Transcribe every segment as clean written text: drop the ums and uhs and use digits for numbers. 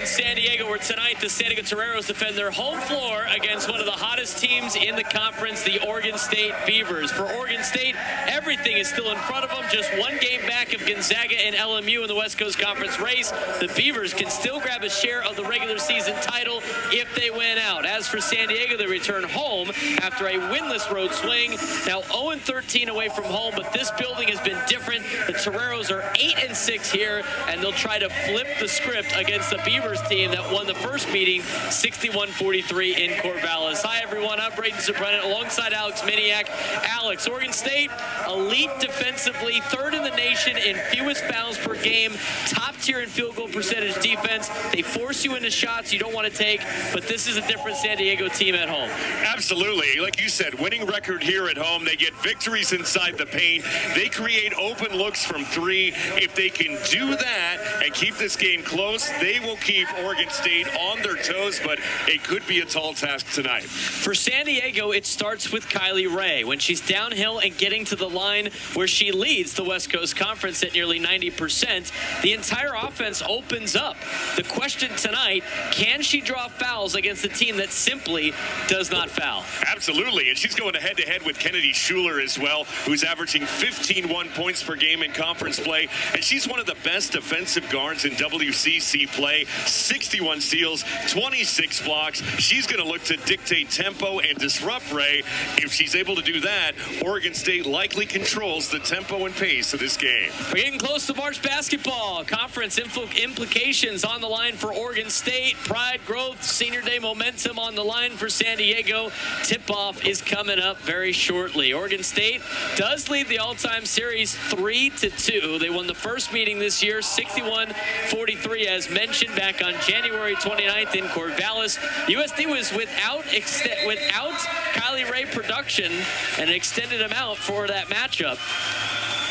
in San Diego, where tonight the San Diego Toreros defend their home floor against one of the hottest teams in the conference, the Oregon State Beavers. For Oregon State, everything is still in front of them, just one game back of Gonzaga and LMU in the West Coast Conference race. The Beavers can still grab a share of the regular season title if they win out. As for San Diego, they return home after a winless road swing. Now 0-13 away from home, but this building has been different. The Toreros are 8-6 here, and they'll try to flip the script against the Beavers team that won the first meeting 61-43 in Corvallis. Hi, everyone. I'm Braden Sobrennett alongside Alex Miniak. Alex, Oregon State, elite defensively, third in the nation in fewest fouls per game, top tier in field goal percentage defense. They force you into shots you don't want to take, but this is a different San Diego team at home. Absolutely. Like you said, winning record here at home. They get victories inside the paint. They create open looks from three. If they can do that and keep this game close, they will keep Oregon State on their toes, but it could be a tall task tonight. For San Diego, it starts with Kylie Rae. When she's downhill and getting to the line where she leads the West Coast Conference at nearly 90%, the entire offense opens up. The question tonight, can she draw fouls against a team that simply does not foul? Absolutely, and she's going head-to-head with Kennedy Schuler as well, who's averaging 15.1 points per game in conference play, and she's one of the best defensive guards in WCC play. 61 steals, 26 blocks. She's going to look to dictate tempo and disrupt Rae. If she's able to do that, Oregon State likely controls the tempo and pace of this game. We're getting close to March basketball. Conference implications on the line for Oregon State. Pride, growth, senior day momentum on the line for San Diego. Tip-off is coming up very shortly. Oregon State does lead the all-time series 3-2. They won the first meeting this year, 61-43, as mentioned, back on January 29th in Corvallis. USD was without Kylie Rae production and extended him out for that matchup,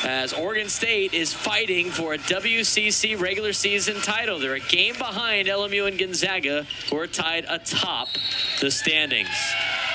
as Oregon State is fighting for a WCC regular season title. They're a game behind LMU and Gonzaga, who are tied atop the standings.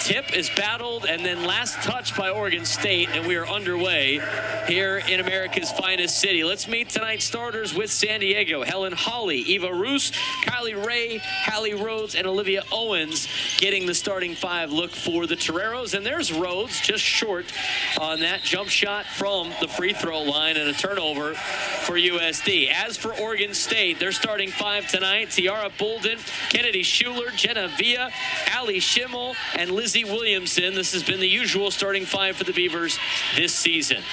Tip is battled and then last touch by Oregon State, and we are underway here in America's finest city. Let's meet tonight's starters with San Diego. Helen Hawley, Eva Roos, Kylie Rae, Hallie Rhodes, and Olivia Owens getting the starting five look for the Toreros. And there's Rhodes just short on that jump shot from the free throw line, and a turnover for USD. As for Oregon State, their starting five tonight: Tiara Bolden, Kennedy Schuler, Jenna Villa, Allie Schimmel, and Lizzie Williamson. This has been the usual starting five for the Beavers this season.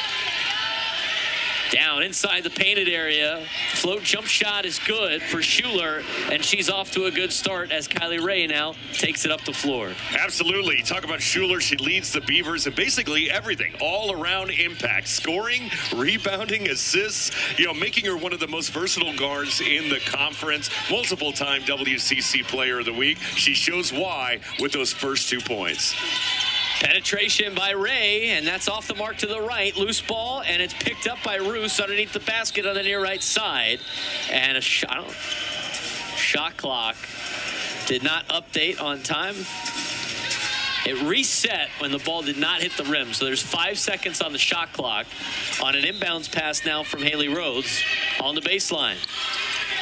Down inside the painted area. Float jump shot is good for Schuler, and she's off to a good start as Kylie Rae now takes it up the floor. Absolutely. Talk about Schuler. She leads the Beavers in basically everything. All-around impact. Scoring, rebounding, assists. Making her one of the most versatile guards in the conference. Multiple-time WCC Player of the Week. She shows why with those first 2 points. Penetration by Rae, and that's off the mark to the right. Loose ball, and it's picked up by Roos underneath the basket on the near right side. And a shot clock did not update on time. It reset when the ball did not hit the rim. So there's 5 seconds on the shot clock on an inbounds pass now from Hallie Rhodes on the baseline.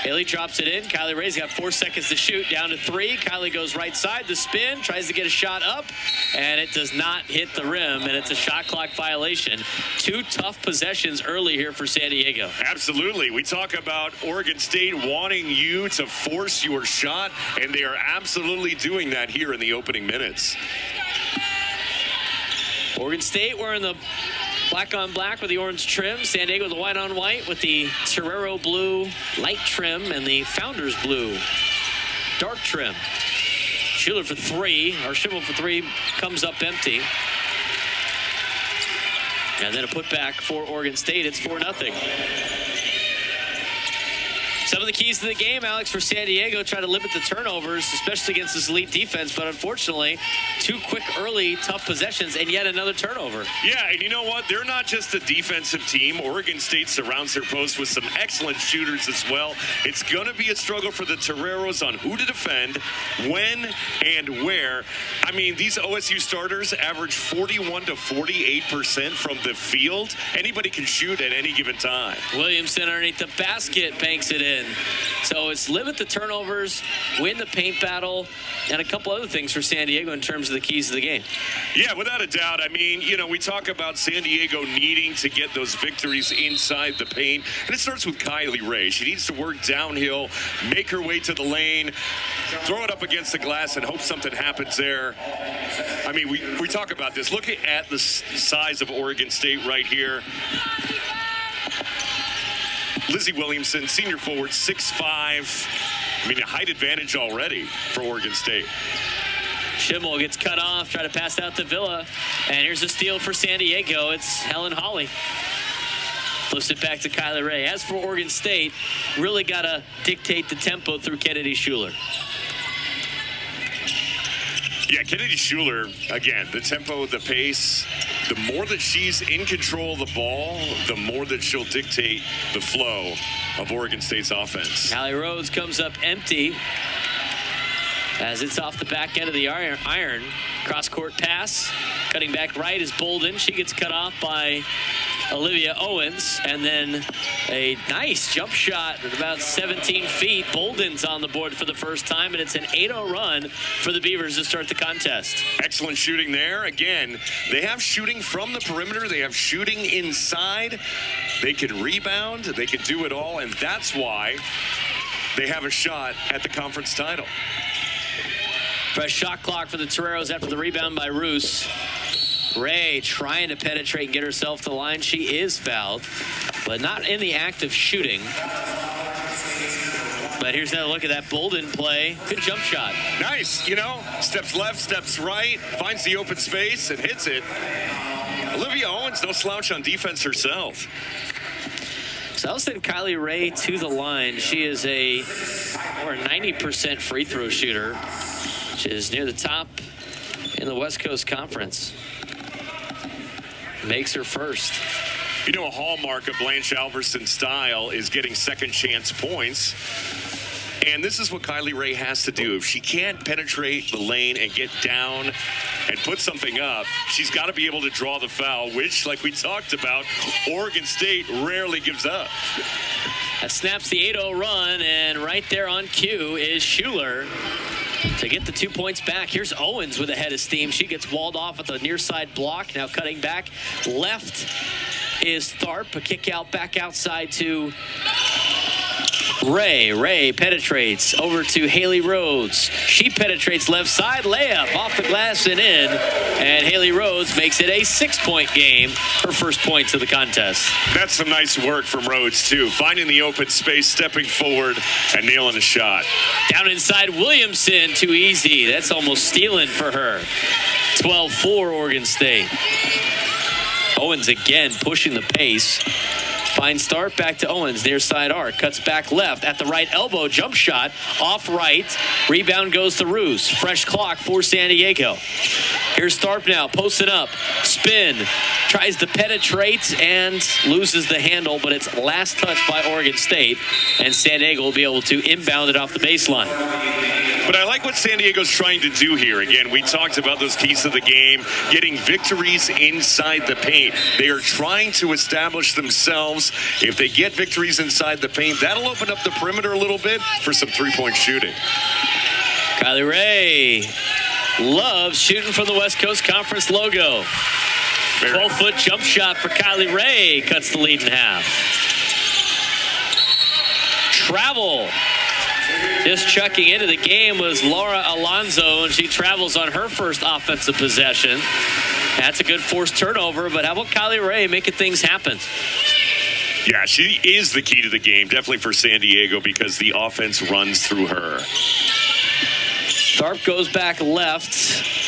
Haley drops it in. Kylie Rae's got 4 seconds to shoot. Down to 3. Kylie goes right side. The spin. Tries to get a shot up. And it does not hit the rim. And it's a shot clock violation. 2 tough possessions early here for San Diego. Absolutely. We talk about Oregon State wanting you to force your shot. And they are absolutely doing that here in the opening minutes. Oregon State wearing the black on black with the orange trim. San Diego with the white on white with the Torero blue light trim and the Founders blue dark trim. Schuler for 3, or Schimmel for 3, comes up empty. And then a putback for Oregon State. It's 4-0. Some of the keys to the game, Alex, for San Diego, try to limit the turnovers, especially against this elite defense. But unfortunately, 2 quick, early, tough possessions, and yet another turnover. Yeah, and you know what? They're not just a defensive team. Oregon State surrounds their post with some excellent shooters as well. It's going to be a struggle for the Toreros on who to defend, when, and where. I mean, these OSU starters average 41 to 48% from the field. Anybody can shoot at any given time. Williamson underneath the basket banks it in. And so it's limit the turnovers, win the paint battle, and a couple other things for San Diego in terms of the keys to the game. Yeah, without a doubt. I mean, you know, we talk about San Diego needing to get those victories inside the paint, and it starts with Kylie Rae. She needs to work downhill, make her way to the lane, throw it up against the glass, and hope something happens there. I mean, we talk about this. Look at the size of Oregon State right here. Lizzie Williamson, senior forward, 6'5". I mean, a height advantage already for Oregon State. Schimmel gets cut off, try to pass out to Villa. And here's a steal for San Diego. It's Helen Hawley. Flips it back to Kylie Rae. As for Oregon State, really got to dictate the tempo through Kennedy Schuler. Yeah, Kennedy Schuler, again, the tempo, the pace, the more that she's in control of the ball, the more that she'll dictate the flow of Oregon State's offense. Hallie Rhodes comes up empty as it's off the back end of the iron. Cross-court pass. Cutting back right is Bolden. She gets cut off by Olivia Owens. And then a nice jump shot at about 17 feet. Bolden's on the board for the first time, and it's an 8-0 run for the Beavers to start the contest. Excellent shooting there. Again, they have shooting from the perimeter. They have shooting inside. They can rebound. They can do it all, and that's why they have a shot at the conference title. Fresh shot clock for the Toreros after the rebound by Roos. Rae trying to penetrate and get herself to the line. She is fouled, but not in the act of shooting. But here's another look at that Bolden play. Good jump shot. Nice, you know, steps left, steps right, finds the open space and hits it. Olivia Owens, no slouch on defense herself. So I'll send Kylie Rae to the line. She is a 90% free throw shooter. She is near the top in the West Coast Conference. Makes her first. You know, a hallmark of Blanche Alverson's style is getting second chance points. And this is what Kylie Rae has to do. If she can't penetrate the lane and get down and put something up, she's got to be able to draw the foul, which, like we talked about, Oregon State rarely gives up. That snaps the 8-0 run, and right there on cue is Schuler to get the 2 points back. Here's Owens with a head of steam. She gets walled off at the near side block. Now cutting back left is Tharp. A kick out back outside to Rae. Rae penetrates over to Haley Rhodes. She penetrates left side, layup off the glass and in. And Haley Rhodes makes it a 6-point game, her first points of the contest. That's some nice work from Rhodes, too. Finding the open space, stepping forward, and nailing a shot. Down inside, Williamson, too easy. That's almost stealing for her. 12-4 Oregon State. Owens again pushing the pace. Fine start, back to Owens, near side arc. Cuts back left at the right elbow, jump shot, off right. Rebound goes to Roos. Fresh clock for San Diego. Here's Tharp now, posting up. Spin, tries to penetrate and loses the handle, but it's last touch by Oregon State. And San Diego will be able to inbound it off the baseline. But I like what San Diego's trying to do here. Again, we talked about those keys of the game, getting victories inside the paint. They are trying to establish themselves. If they get victories inside the paint, that'll open up the perimeter a little bit for some three-point shooting. Kylie Rae loves shooting from the West Coast Conference logo. 12-foot jump shot for Kylie Rae cuts the lead in half. Travel. Just chucking into the game was Laura Alonso, and she travels on her first offensive possession. That's a good forced turnover, but how about Kylie Rae making things happen? Yeah, she is the key to the game, definitely for San Diego, because the offense runs through her. Tharp goes back left.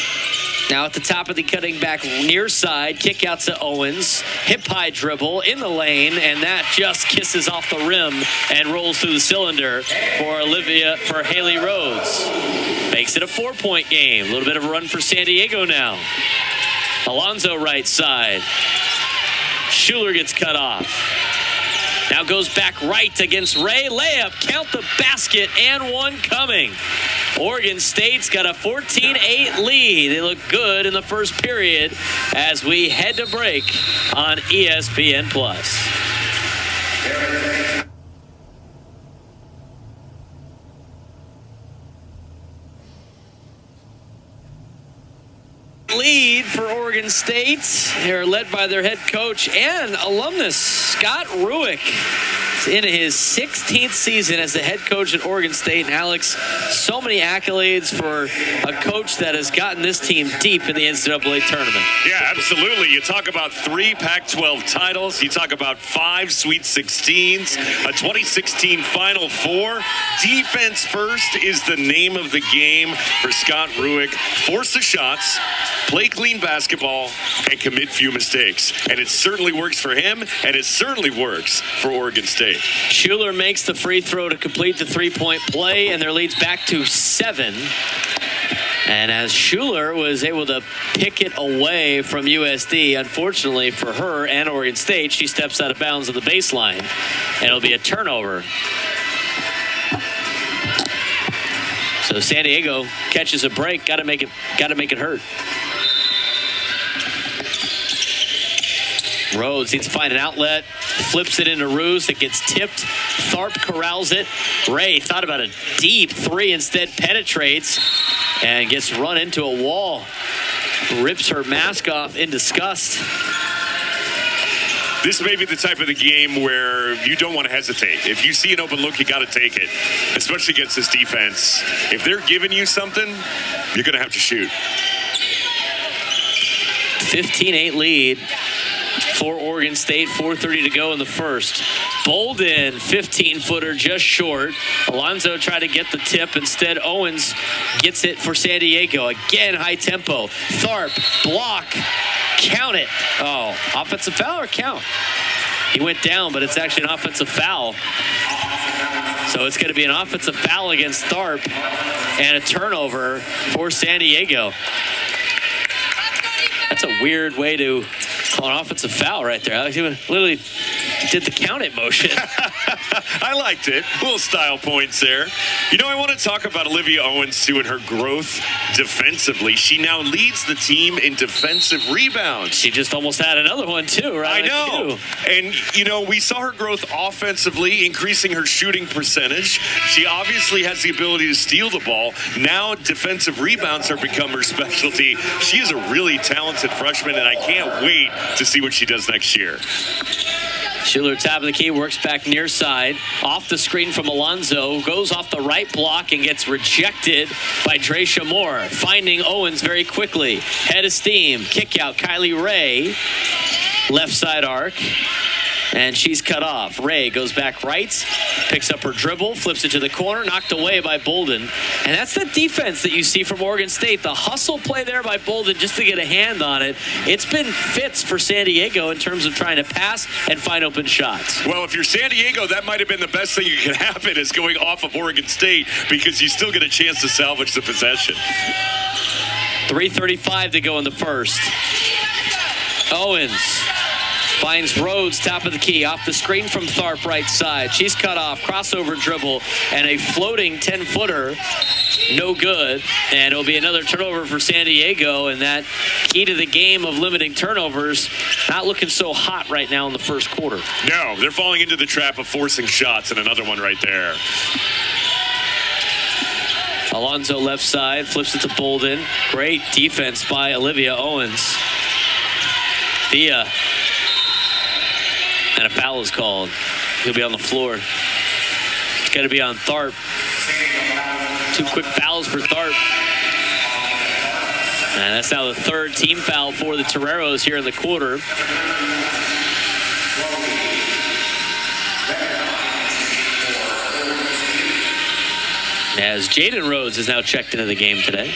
Now at the top of the cutting back near side, kick out to Owens. Hip high dribble in the lane, and that just kisses off the rim and rolls through the cylinder for Haley Rhodes. Makes it a 4-point game. A little bit of a run for San Diego now. Alonso right side. Schuler gets cut off. Now goes back right against Rae. Layup, count the basket, and one coming. Oregon State's got a 14-8 lead. They look good in the first period as we head to break on ESPN+. lead for Oregon State. They're led by their head coach and alumnus, Scott Rueck. In his 16th season as the head coach at Oregon State. And Alex, so many accolades for a coach that has gotten this team deep in the NCAA tournament. Yeah, absolutely. You talk about 3 Pac-12 titles. You talk about 5 Sweet 16s, a 2016 Final Four. Defense first is the name of the game for Scott Rueck. Force the shots, play clean basketball, and commit few mistakes. And it certainly works for him, and it certainly works for Oregon State. Schuler makes the free throw to complete the three-point play, and their lead's back to 7. And as Schuler was able to pick it away from USD, unfortunately for her and Oregon State, she steps out of bounds at the baseline, and it'll be a turnover. So San Diego catches a break. Got to make it hurt. Rhodes needs to find an outlet, flips it into Roos. It gets tipped. Tharp corrals it. Ray thought about a deep 3, instead penetrates and gets run into a wall. Rips her mask off in disgust. This may be the type of the game where you don't want to hesitate. If you see an open look, you got to take it, especially against this defense. If they're giving you something, you're going to have to shoot. 15-8 lead for Oregon State. 4:30 to go in the first. Bolden, 15-footer, just short. Alonzo tried to get the tip. Instead, Owens gets it for San Diego. Again, high tempo. Tharp, block, count it. Oh, offensive foul or count? He went down, but it's actually an offensive foul. So it's going to be an offensive foul against Tharp and a turnover for San Diego. That's a weird way to call an offensive foul right there. Alex, he literally did the count it motion. I liked it. Little style points there. You know, I want to talk about Olivia Owens, too, and her growth defensively. She now leads the team in defensive rebounds. She just almost had another one, too, right? I know. And, you know, we saw her growth offensively, increasing her shooting percentage. She obviously has the ability to steal the ball. Now defensive rebounds are become her specialty. She is a really talented freshman, and I can't wait to see what she does next year. Schuler, top of the key, works back near side. Off the screen from Alonzo. Goes off the right block and gets rejected by Dracia Moore. Finding Owens very quickly. Head of steam. Kick out Kylie Ray. Left side arc. And she's cut off. Ray goes back right, picks up her dribble, flips it to the corner, knocked away by Bolden. And that's the defense that you see from Oregon State. The hustle play there by Bolden just to get a hand on it. It's been fits for San Diego in terms of trying to pass and find open shots. Well, if you're San Diego, that might have been the best thing that could happen is going off of Oregon State because you still get a chance to salvage the possession. 3:35 to go in the first. Owens finds Rhodes, top of the key, off the screen from Tharp, right side. She's cut off, crossover dribble, and a floating 10-footer. No good. And it'll be another turnover for San Diego, and that key to the game of limiting turnovers, not looking so hot right now in the first quarter. No, they're falling into the trap of forcing shots, and another one right there. Alonzo left side, flips it to Bolden. Great defense by Olivia Owens. Thea. And a foul is called. He'll be on the floor. It's got to be on Tharp. 2 quick fouls for Tharp. And that's now the 3rd team foul for the Toreros here in the quarter. As Jaden Rhodes is now checked into the game today.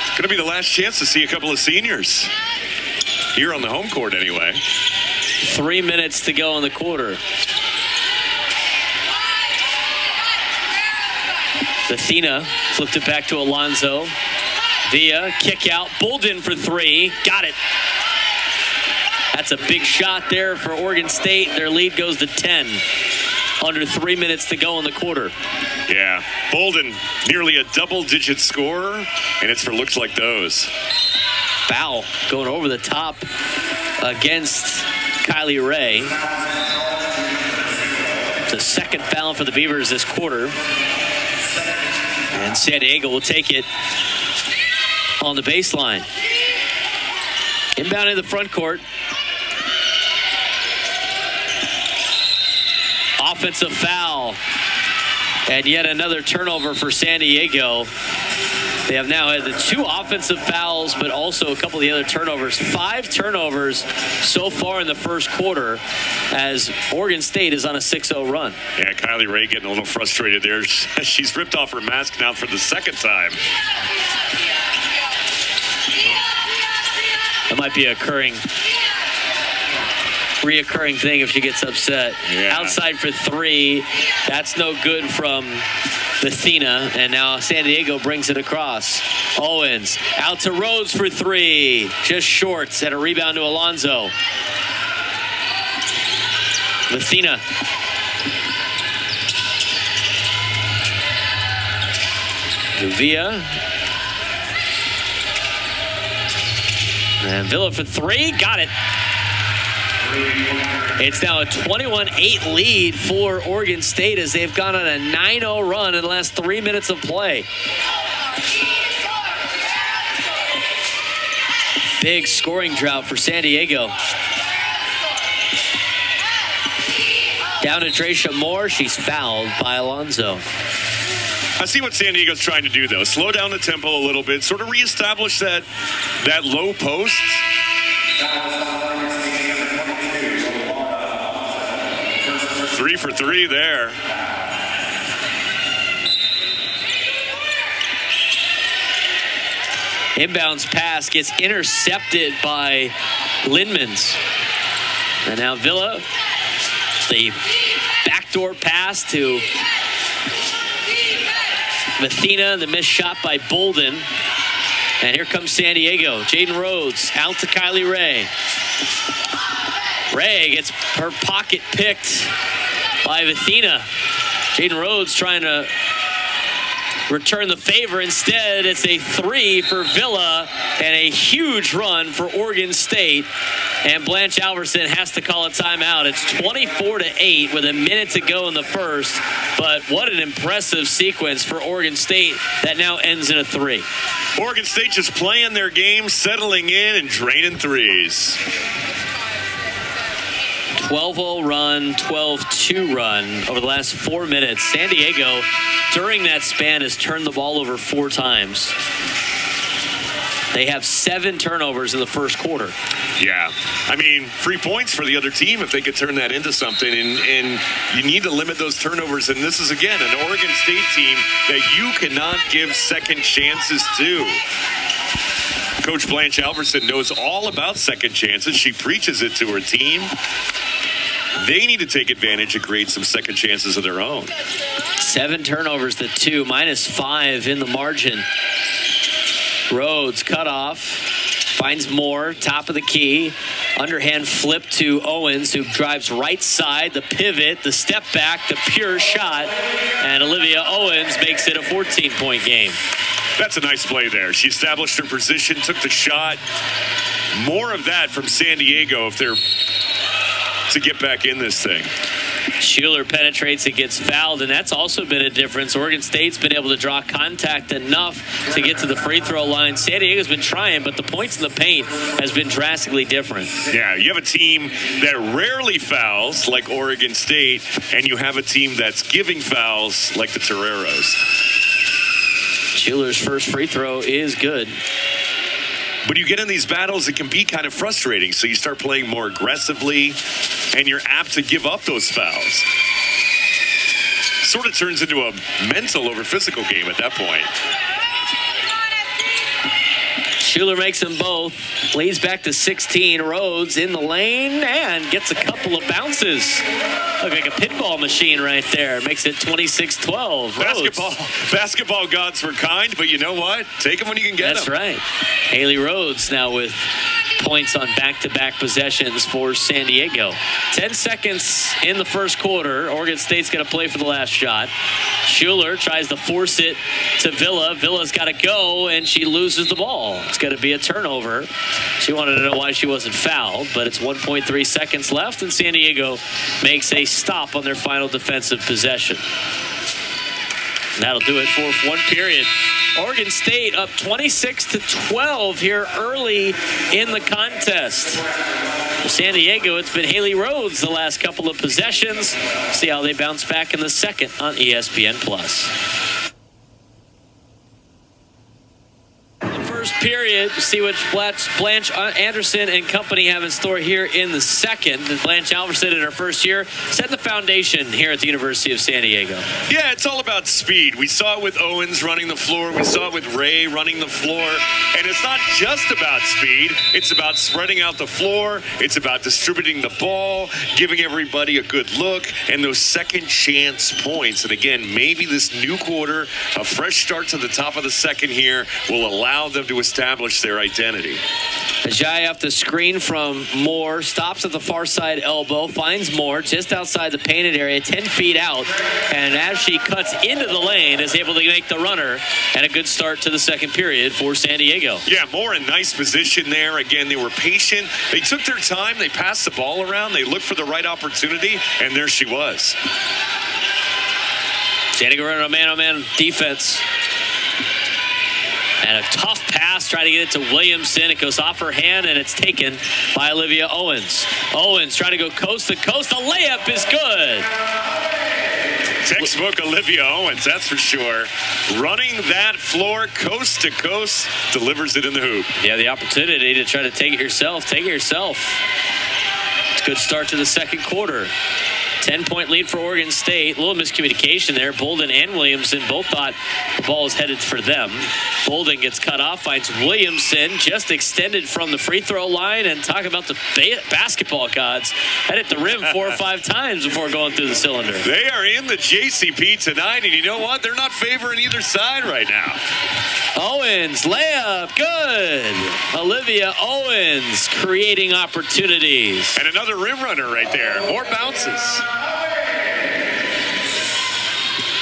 It's going to be the last chance to see a couple of seniors. Here on the home court, anyway. 3 minutes to go in the quarter. Athena flipped it back to Alonzo. Via, kick out. Bolden for 3. Got it. That's a big shot there for Oregon State. Their lead goes to 10. Under 3 minutes to go in the quarter. Yeah, Bolden, nearly a double-digit scorer, and it's for looks like those. Foul going over the top against Kylie Ray. The 2nd foul for the Beavers this quarter. And San Diego will take it on the baseline. Inbound in the front court. Offensive foul. And yet another turnover for San Diego. They have now had the 2 offensive fouls, but also a couple of the other turnovers. 5 turnovers so far in the first quarter as Oregon State is on a 6-0 run. Yeah, Kylie Ray getting a little frustrated there. She's ripped off her mask now for the second time. That might be a reoccurring thing if she gets upset. Yeah. Outside for 3. That's no good from Bethina, and now San Diego brings it across. Owens out to Rhodes for 3. Just shorts, and a rebound to Alonzo. Bethina. Villa. And Villa for 3. Got it. It's now a 21-8 lead for Oregon State as they've gone on a 9-0 run in the last 3 minutes of play. Big scoring drought for San Diego. Down to Dresha Moore. She's fouled by Alonzo. I see what San Diego's trying to do, though. Slow down the tempo a little bit, sort of reestablish that low post. 3 for 3 there. Inbounds pass gets intercepted by Lindmans. And now Villa, the backdoor pass to Bethina, the missed shot by Bolden. And here comes San Diego. Jaden Rhodes out to Kylie Ray. Ray gets her pocket picked by Bethina. Jaden Rhodes trying to return the favor. Instead, it's a 3 for Villa and a huge run for Oregon State. And Blanche Alverson has to call a timeout. It's 24-8 with a minute to go in the first. But what an impressive sequence for Oregon State that now ends in a 3. Oregon State just playing their game, settling in and draining threes. 12-0 run, 12-2 run over the last 4 minutes. San Diego, during that span, has turned the ball over 4 times. They have 7 turnovers in the first quarter. Yeah. I mean, free points for the other team if they could turn that into something. And you need to limit those turnovers. And this is, again, an Oregon State team that you cannot give second chances to. Coach Blanche Alverson knows all about second chances. She preaches it to her team. They need to take advantage and create some second chances of their own. 7 turnovers to 2, -5 in the margin. Rhodes cut off, finds Moore, top of the key. Underhand flip to Owens, who drives right side, the pivot, the step back, the pure shot. And Olivia Owens makes it a 14-point game. That's a nice play there. She established her position, took the shot. More of that from San Diego if they're to get back in this thing. Schuler penetrates and gets fouled, and that's also been a difference. Oregon State's been able to draw contact enough to get to the free throw line. San Diego's been trying, but the points in the paint has been drastically different. Yeah, you have a team that rarely fouls like Oregon State, and you have a team that's giving fouls like the Toreros. Schuler's first free throw is good. But you get in these battles, it can be kind of frustrating. So you start playing more aggressively, and you're apt to give up those fouls. Sort of turns into a mental over physical game at that point. Schuler makes them both. Leads back to 16. Rhodes in the lane and gets a couple of bounces. Look like a pinball machine right there. Makes it 26-12. Basketball gods were kind, but you know what? Take them when you can get them. That's right. Haley Rhodes now with points on back-to-back possessions for San Diego. 10 seconds in the first quarter. Oregon State's going to play for the last shot. Schuler tries to force it to Villa. Villa's got to go, and she loses the ball. It's going to be a turnover. She wanted to know why she wasn't fouled, but it's 1.3 seconds left, and San Diego makes a stop on their final defensive possession. And that'll do it for one period. Oregon State up 26-12 here early in the contest. For San Diego, it's been Haley Rhodes the last couple of possessions. See how they bounce back in the second on ESPN+. First period, see what Blanche Anderson and company have in store here in the second. Blanche Alverson in her first year set the foundation here at the University of San Diego. Yeah, it's all about speed. We saw it with Owens running the floor. We saw it with Ray running the floor. And it's not just about speed. It's about spreading out the floor. It's about distributing the ball, giving everybody a good look, and those second chance points. And again, maybe this new quarter, a fresh start to the top of the second here, will allow them to establish their identity. Ajayi off the screen from Moore, stops at the far side elbow, finds Moore just outside the painted area, 10 feet out, and as she cuts into the lane, is able to make the runner, and a good start to the second period for San Diego. Yeah, Moore in nice position there. Again, they were patient. They took their time. They passed the ball around. They looked for the right opportunity, and there she was. San Diego running a man-on-man defense. And a tough pass, trying to get it to Williamson. It goes off her hand, and it's taken by Olivia Owens. Owens trying to go coast to coast. The layup is good. Textbook Olivia Owens, that's for sure. Running that floor coast to coast, delivers it in the hoop. Yeah, the opportunity to try to take it yourself. Take it yourself. It's a good start to the second quarter. 10-point lead for Oregon State. A little miscommunication there. Bolden and Williamson both thought the ball was headed for them. Bolden gets cut off, finds Williamson just extended from the free throw line, and talk about the basketball gods. Had it the rim 4 or 5 times before going through the cylinder. They are in the JCP tonight, and you know what? They're not favoring either side right now. Owens, layup, good. Olivia Owens creating opportunities. And another rim runner right there. More bounces.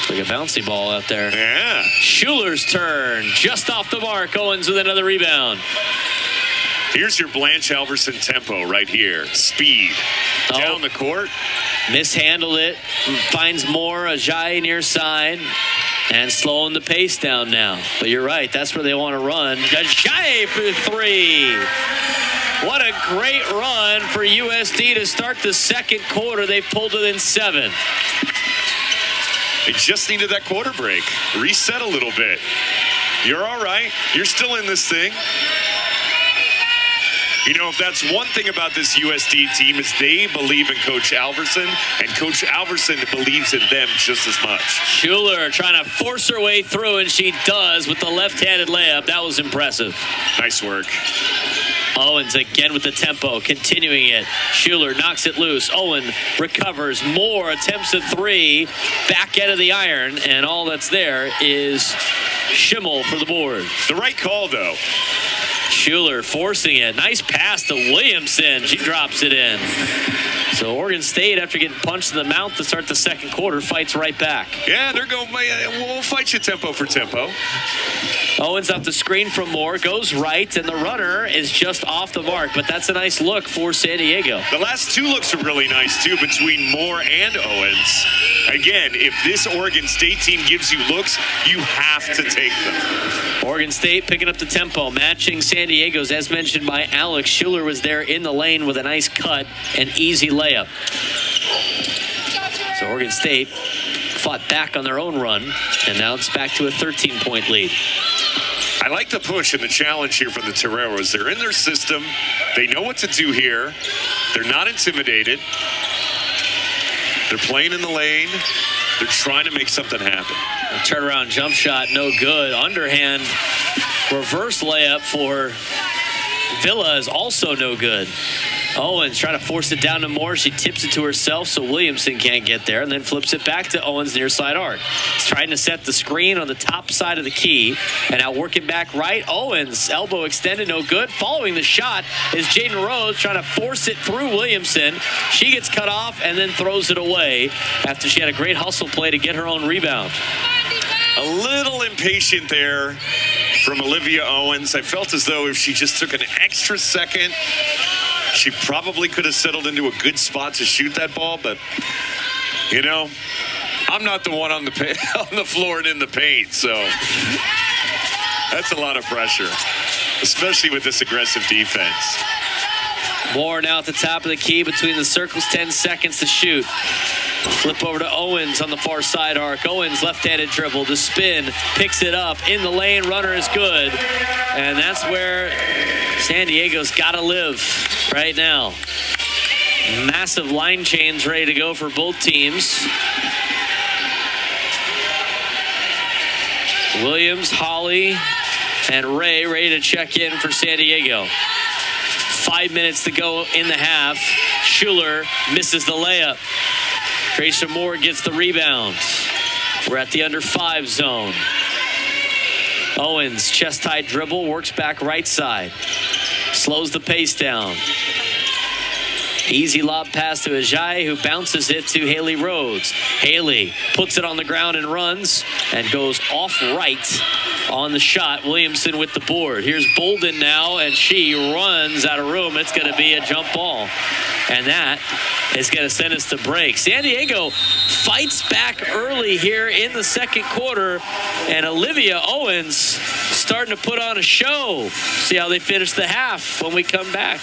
Like a bouncy ball out there. Yeah. Schuler's turn, just off the mark. Owens with another rebound. Here's your Blanche Alverson tempo right here. Speed. Down the court. Mishandled it. Finds more. Ajayi near side. And slowing the pace down now. But you're right. That's where they want to run. Ajayi for 3. What a great run for USD to start the second quarter. They've pulled it in 7. They just needed that quarter break. Reset a little bit. You're all right. You're still in this thing. You know, if that's one thing about this USD team is they believe in Coach Alverson, and Coach Alverson believes in them just as much. Schuler trying to force her way through, and she does with the left-handed layup. That was impressive. Nice work. Owens again with the tempo, continuing it. Schuler knocks it loose. Owen recovers. Moore attempts a 3. Back out of the iron, and all that's there is Schimmel for the board. The right call, though. Schuler forcing it. Nice pass to Williamson. She drops it in. So Oregon State, after getting punched in the mouth to start the second quarter, fights right back. Yeah, they're going, we'll fight you tempo for tempo. Owens off the screen from Moore, goes right, and the runner is just off the mark. But that's a nice look for San Diego. The last 2 looks are really nice, too, between Moore and Owens. Again, if this Oregon State team gives you looks, you have to take them. Oregon State picking up the tempo, matching San Diego's, as mentioned by Alex. Schuler was there in the lane with a nice cut and easy layup. So Oregon State fought back on their own run, and now it's back to a 13-point lead. I like the push and the challenge here from the Toreros. They're in their system. They know what to do here. They're not intimidated. They're playing in the lane. They're trying to make something happen. A turnaround jump shot, no good. Underhand reverse layup for Villa is also no good. Owens trying to force it down to Moore. She tips it to herself so Williamson can't get there, and then flips it back to Owens near side arc. He's trying to set the screen on the top side of the key, and now working back right. Owens, elbow extended, no good. Following the shot is Jaden Rose trying to force it through Williamson. She gets cut off and then throws it away after she had a great hustle play to get her own rebound. A little impatient there from Olivia Owens. I felt as though if she just took an extra second, she probably could have settled into a good spot to shoot that ball, but, you know, I'm not the one on the floor and in the paint, so That's a lot of pressure, especially with this aggressive defense. Moore now at the top of the key between the circles, 10 seconds to shoot. Flip over to Owens on the far side arc. Owens left-handed dribble, the spin, picks it up in the lane, runner is good. And that's where San Diego's got to live right now. Massive line chains ready to go for both teams. Williams, Holly, and Ray ready to check in for San Diego. 5 minutes to go in the half. Schuler misses the layup. Tracer Moore gets the rebound. We're at the under 5 zone. Owens, chest-high dribble, works back right side. Slows the pace down. Easy lob pass to Ajayi, who bounces it to Haley Rhodes. Haley puts it on the ground and runs and goes off right on the shot. Williamson with the board. Here's Bolden now, and she runs out of room. It's going to be a jump ball. And that is going to send us to break. San Diego fights back early here in the second quarter, and Olivia Owens starting to put on a show. See how they finish the half when we come back.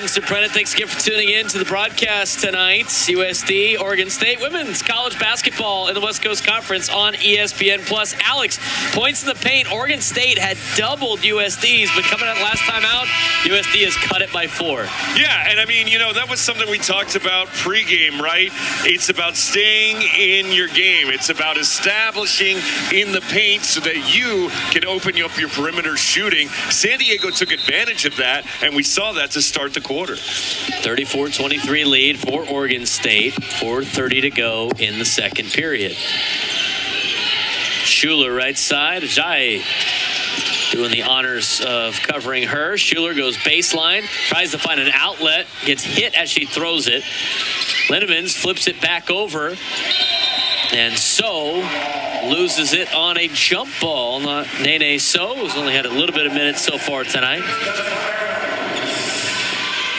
Soprano, thanks again for tuning in to the broadcast tonight. USD, Oregon State women's college basketball in the West Coast Conference on ESPN+. Alex, points in the paint. Oregon State had doubled USD's, but coming out last time out, USD has cut it by 4. Yeah, and I mean, you know, that was something we talked about pregame, right? It's about staying in your game. It's about establishing in the paint so that you can open up your perimeter shooting. San Diego took advantage of that, and we saw that to start the quarter. 34-23 lead for Oregon State. 4:30 to go in the second period. Schuler right side. Ajayi doing the honors of covering her. Schuler goes baseline, tries to find an outlet, gets hit as she throws it. Lindemans flips it back over, and So loses it on a jump ball. Not Nene So, who's only had a little bit of minutes so far tonight.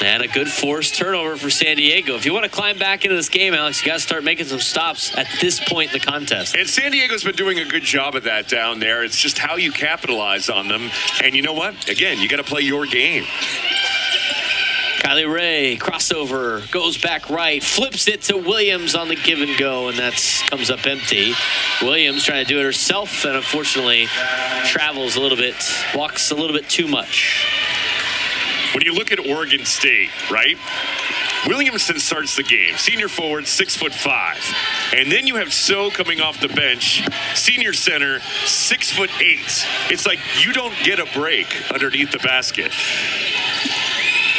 And a good forced turnover for San Diego. If you want to climb back into this game, Alex, you got to start making some stops at this point in the contest. And San Diego's been doing a good job of that down there. It's just how you capitalize on them. And you know what? Again, you got to play your game. Kylie Ray, crossover, goes back right, flips it to Williams on the give and go, and that comes up empty. Williams trying to do it herself, and unfortunately travels a little bit, walks a little bit too much. When you look at Oregon State, right? Williamson starts the game. Senior forward, 6'5". And then you have So coming off the bench, senior center, 6'8". It's like you don't get a break underneath the basket.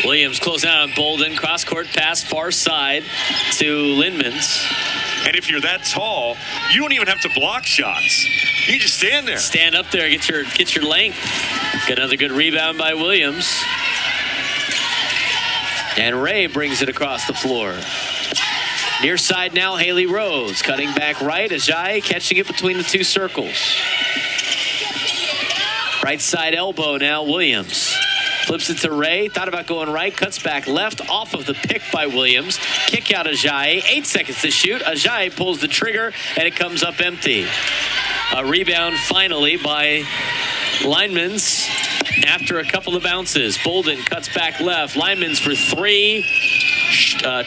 Williams closing out on Bolden. Cross-court pass far side to Lindemans. And if you're that tall, you don't even have to block shots. You just stand there. Stand up there, get your length. Got another good rebound by Williams. And Ray brings it across the floor. Near side now, Haley Rhodes. Cutting back right, Ajayi catching it between the two circles. Right side elbow now, Williams. Flips it to Ray, thought about going right, cuts back left, off of the pick by Williams. Kick out Ajayi, 8 seconds to shoot. Ajayi pulls the trigger, and it comes up empty. A rebound finally by Lindemans after a couple of bounces. Bolden cuts back left. Lindemans for 3.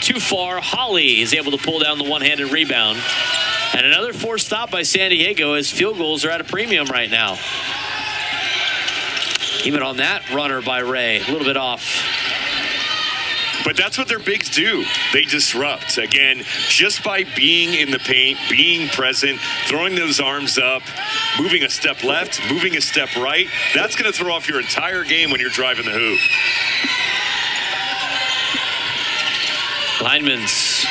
Too far. Holly is able to pull down the one-handed rebound. And another forced stop by San Diego as field goals are at a premium right now. Even on that runner by Ray, a little bit off. But that's what their bigs do. They disrupt. Again, just by being in the paint, being present, throwing those arms up, moving a step left, moving a step right, that's going to throw off your entire game when you're driving the hoop. Lindemans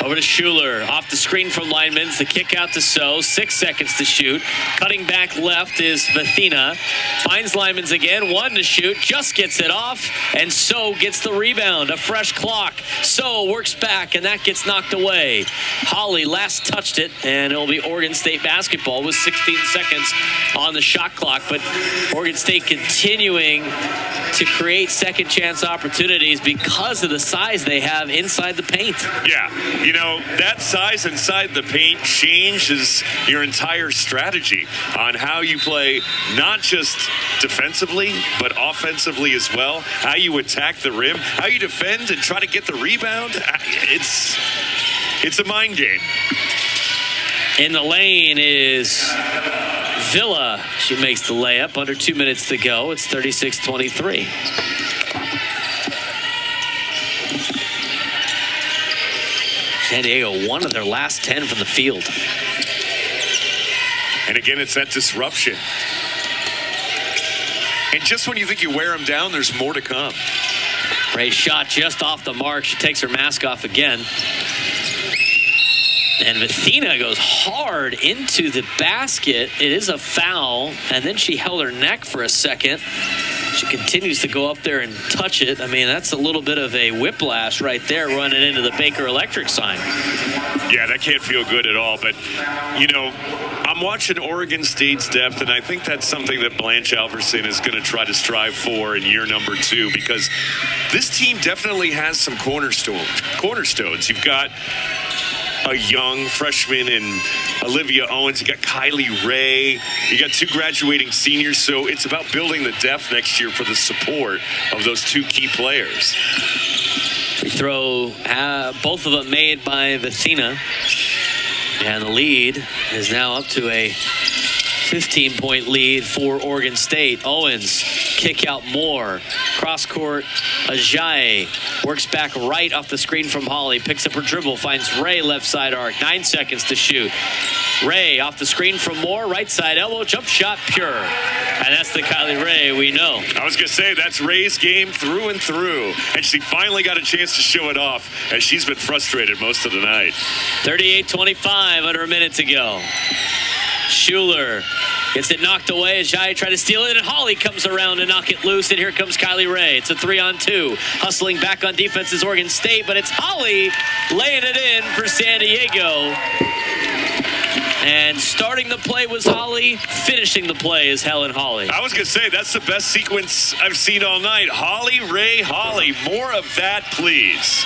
over to Schuler. Off the screen from Lindemans. The kick out to So. 6 seconds to shoot. Cutting back left is Vathina. Finds Lindemans again. 1 to shoot. Just gets it off. And So gets the rebound. A fresh clock. So works back, and that gets knocked away. Holly last touched it, and it'll be Oregon State basketball with 16 seconds on the shot clock. But Oregon State continuing to create second chance opportunities because of the size they have inside the paint. Yeah, You know, that size inside the paint changes your entire strategy on how you play, not just defensively, but offensively as well. How you attack the rim, how you defend and try to get the rebound. It's a mind game. In the lane is Villa. She makes the layup. Under 2 minutes to go. It's 36-23. San Diego, one of their last 10 from the field. And again, it's that disruption. And just when you think you wear them down, there's more to come. Ray's shot just off the mark. She takes her mask off again. And Vecina goes hard into the basket. It is a foul. And then she held her neck for a second. She continues to go up there and touch it. I mean, that's a little bit of a whiplash right there running into the Baker Electric sign. Yeah, that can't feel good at all. But, you know, I'm watching Oregon State's depth, and I think that's something that Blanche Alverson is going to try to strive for in year number 2, because this team definitely has some cornerstones. You've got a young freshman in Olivia Owens. You got Kylie Ray. You got 2 graduating seniors. So it's about building the depth next year for the support of those 2 key players. We throw both of them made by Vecina. And the lead is now up to a 15-point lead for Oregon State. Owens, kick out Moore. Cross court, Ajayi works back right off the screen from Holly. Picks up her dribble, finds Ray left side arc. 9 seconds to shoot. Ray off the screen from Moore, right side elbow, jump shot pure. And that's the Kylie Ray we know. I was going to say, that's Ray's game through and through. And she finally got a chance to show it off, as she's been frustrated most of the night. 38-25, under a minute to go. Schuler gets it knocked away as Ajayi tried to steal it, and Holly comes around to knock it loose, and here comes Kylie Ray. It's a 3-on-2. Hustling back on defense is Oregon State, but it's Holly laying it in for San Diego. And starting the play was Holly. Finishing the play is Helen Holly. I was going to say, that's the best sequence I've seen all night. Holly, Ray, Holly. More of that, please.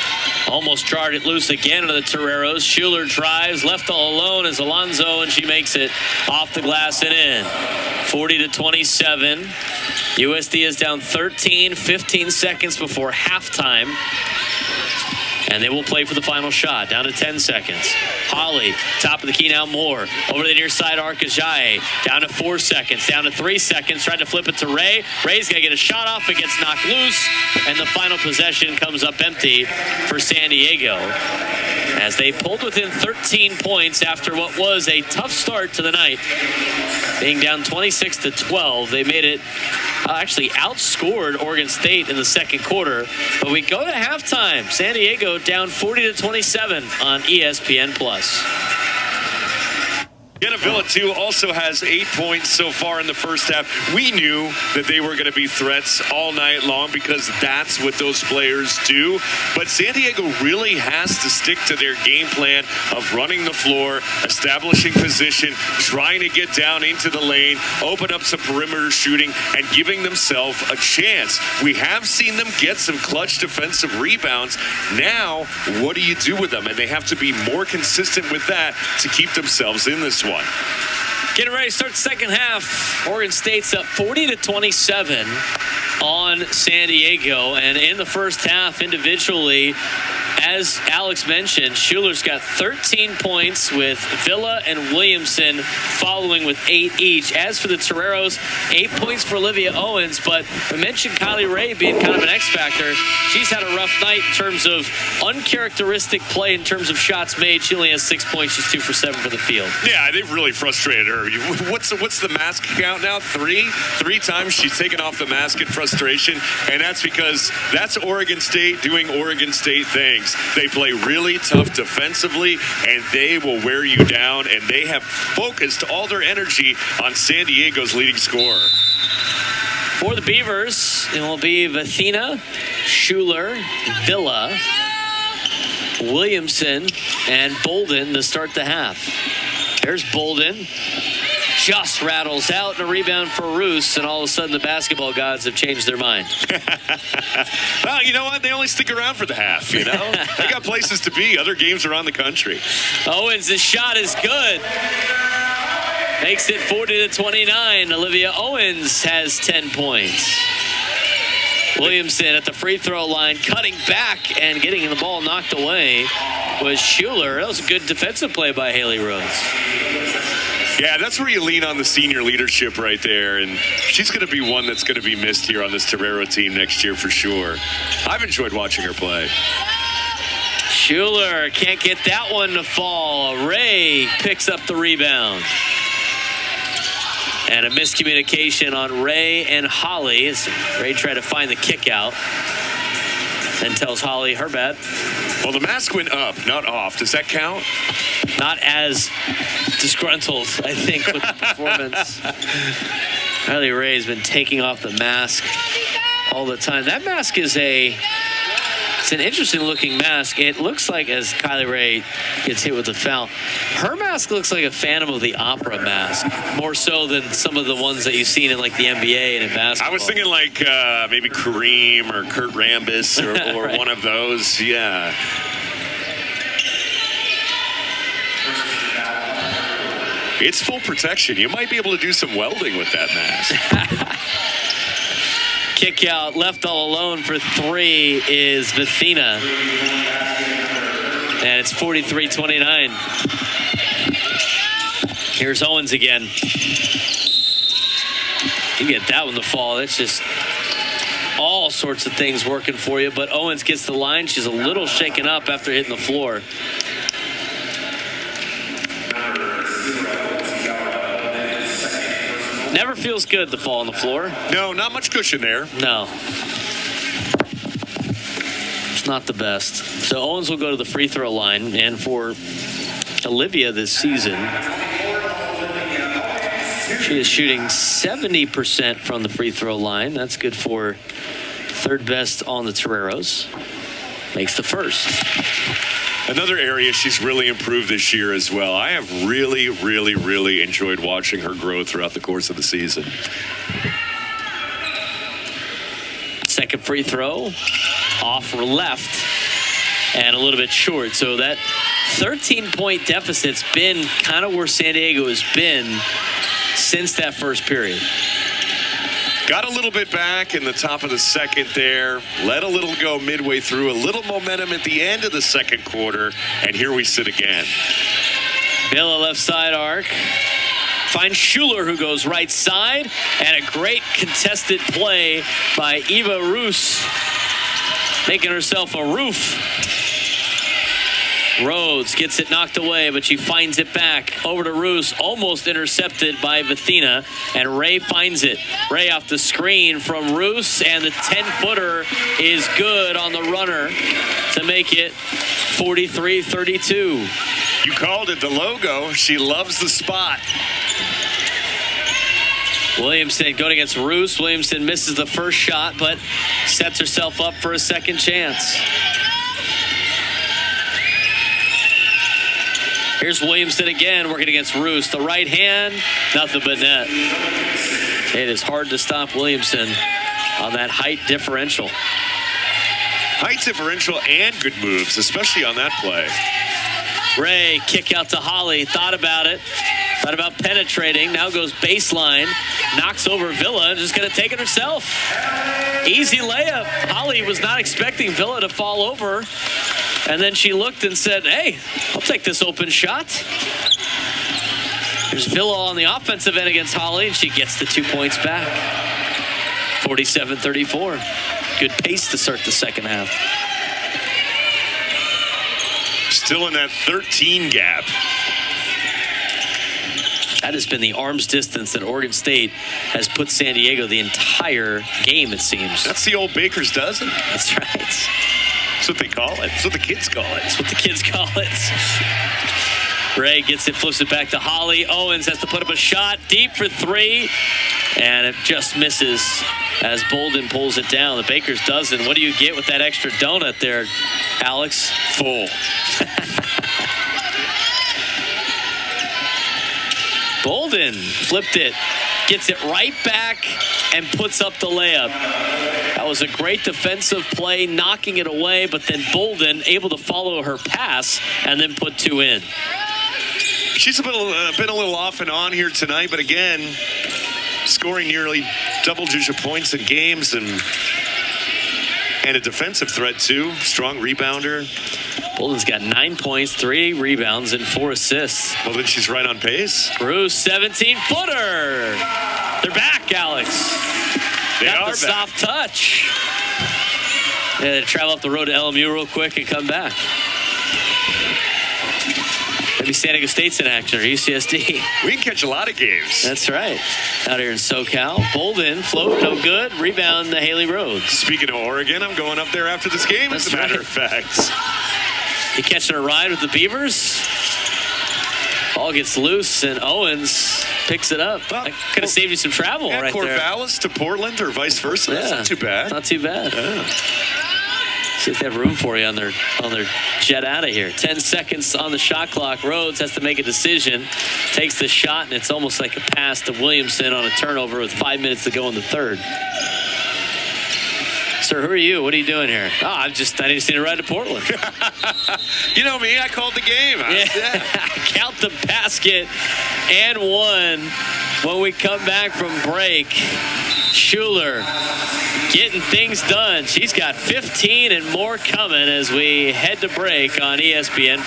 Almost jarred it loose again into the Toreros. Schuler drives, left all alone is Alonso, and she makes it off the glass and in. 40-27. USD is down 13, 15 seconds before halftime. And they will play for the final shot. Down to 10 seconds. Holly, top of the key now, Moore. Over to the near side arc, Ajayi. Down to 4 seconds. Down to 3 seconds. Tried to flip it to Ray. Ray's got to get a shot off. It gets knocked loose. And the final possession comes up empty for San Diego, as they pulled within 13 points after what was a tough start to the night. Being down 26-12. They made it, actually outscored Oregon State in the second quarter. But we go to halftime. San Diego down 40-27 on ESPN+. Villa, too, also has 8 points so far in the first half. We knew that they were going to be threats all night long, because that's what those players do. But San Diego really has to stick to their game plan of running the floor, establishing position, trying to get down into the lane, open up some perimeter shooting, and giving themselves a chance. We have seen them get some clutch defensive rebounds. Now, what do you do with them? And they have to be more consistent with that to keep themselves in this one. Getting ready to start the second half. Oregon State's up 40-27 on San Diego. And in the first half, individually, as Alex mentioned, Schuler's got 13 points, with Villa and Williamson following with 8 each. As for the Toreros, 8 points for Olivia Owens. But we mentioned Kylie Ray being kind of an X factor. She's had a rough night in terms of uncharacteristic play in terms of shots made. She only has 6 points. She's 2 for 7 for the field. Yeah, they've really frustrated her. What's the mask count now? 3 times she's taken off the mask in frustration, and that's because that's Oregon State doing Oregon State things. They play really tough defensively, and they will wear you down, and they have focused all their energy on San Diego's leading scorer. For the Beavers, it will be Vecina, Schuler, Villa, Williamson, and Bolden to start the half. There's Bolden. just rattles out, and a rebound for Roos, and all of a sudden the basketball gods have changed their mind. Well, you know what? They only stick around for the half, you know? They got places to be, other games around the country. Owens, his shot is good. Makes it 40-29. Olivia Owens has 10 points. Williamson at the free throw line, cutting back and getting the ball knocked away was Schuler. That was a good defensive play by Haley Rhodes. Yeah, that's where you lean on the senior leadership right there, and she's going to be one that's going to be missed here on this Torero team next year for sure. I've enjoyed watching her play. Schuler can't get that one to fall. Ray picks up the rebound. And a miscommunication on Ray and Holly as Ray tried to find the kick out. Then tells Holly her bad. Well, the mask went up, not off. Does that count? Not as disgruntled, I think, with the performance. Riley Ray has been taking off the mask all the time. That mask is it's an interesting looking mask. It looks like, as Kylie Ray gets hit with the foul, her mask looks like a Phantom of the Opera mask, more so than some of the ones that you've seen in like the NBA and in basketball. I was thinking like maybe Kareem or Kurt Rambis or Right. one of those. Yeah. It's full protection. You might be able to do some welding with that mask. Kick out, left all alone for three is Vithina. And it's 43-29. Here's Owens again. You get that one to fall. That's just all sorts of things working for you. But Owens gets the line. She's a little shaken up after hitting the floor. Never feels good to fall on the floor. No, not much cushion there. No. It's not the best. So Owens will go to the free throw line. And for Olivia this season, she is shooting 70% from the free throw line. That's good for third best on the Toreros. Makes the first. Another area she's really improved this year as well. I have really, really, really enjoyed watching her grow throughout the course of the season. Second free throw, off left, and a little bit short. So that 13-point deficit's been kind of where San Diego has been since that first period. Got a little bit back in the top of the second there. Let a little go midway through. A little momentum at the end of the second quarter. And here we sit again. Villa left side arc. Finds Schuler, who goes right side. And a great contested play by Eva Roos, making herself a roof. Rhodes gets it knocked away, but she finds it back over to Roos, almost intercepted by Vithina, and Ray finds it. Ray off the screen from Roos, and the 10-footer is good on the runner to make it 43-32. You called it the logo. She loves the spot. Williamson going against Roos. Williamson misses the first shot, but sets herself up for a second chance. Here's Williamson again, working against Roos. The right hand, nothing but net. It is hard to stop Williamson on that height differential. Height differential and good moves, especially on that play. Ray, kick out to Holly. Thought about it. Thought about penetrating. Now goes baseline. Knocks over Villa. Just going to take it herself. Easy layup. Holly was not expecting Villa to fall over. And then she looked and said, hey, I'll take this open shot. There's Villa on the offensive end against Holly, and she gets the 2 points back. 47-34. Good pace to start the second half. Still in that 13 gap. That has been the arm's distance that Oregon State has put San Diego the entire game, it seems. That's the old Baker's dozen. That's right. That's what they call it. That's what the kids call it. That's what the kids call it. Ray gets it, flips it back to Holly. Owens has to put up a shot deep for three, and it just misses as Bolden pulls it down. The Baker's dozen. What do you get with that extra donut there, Alex? Full. Bolden Bolden flipped it, gets it right back, and puts up the layup. That was a great defensive play, knocking it away, but then Bolden able to follow her pass and then put 2 in. She's been a little off and on here tonight, but again, scoring nearly double-digit points in games and a defensive threat, too. Strong rebounder. Bolden's got 9 points, 3 rebounds, and 4 assists. Well, then she's right on pace. Bruce, 17-footer. They're back, Alex. They got are the back. soft touch. Yeah, they travel up the road to LMU real quick and come back. Maybe San Diego State's in action or UCSD. We can catch a lot of games. That's right. Out here in SoCal. Bolden, float, no good. Rebound to Haley Rhodes. Speaking of Oregon, I'm going up there after this game, as a matter of fact. He catching a ride with the Beavers. Ball gets loose, and Owens picks it up. Well, I could have saved you some travel right there. Corvallis to Portland or vice versa. That's not too bad. Not too bad. Yeah. See if they have room for you on their jet out of here. 10 seconds on the shot clock. Rhodes has to make a decision. Takes the shot, and it's almost like a pass to Williamson on a turnover with 5 minutes to go in the third. Sir, who are you? What are you doing here? Oh, I just need to ride to Portland. You know me, I called the game. Yeah. Count the basket and 1. When we come back from break, Schuler getting things done. She's got 15 and more coming as we head to break on ESPN+.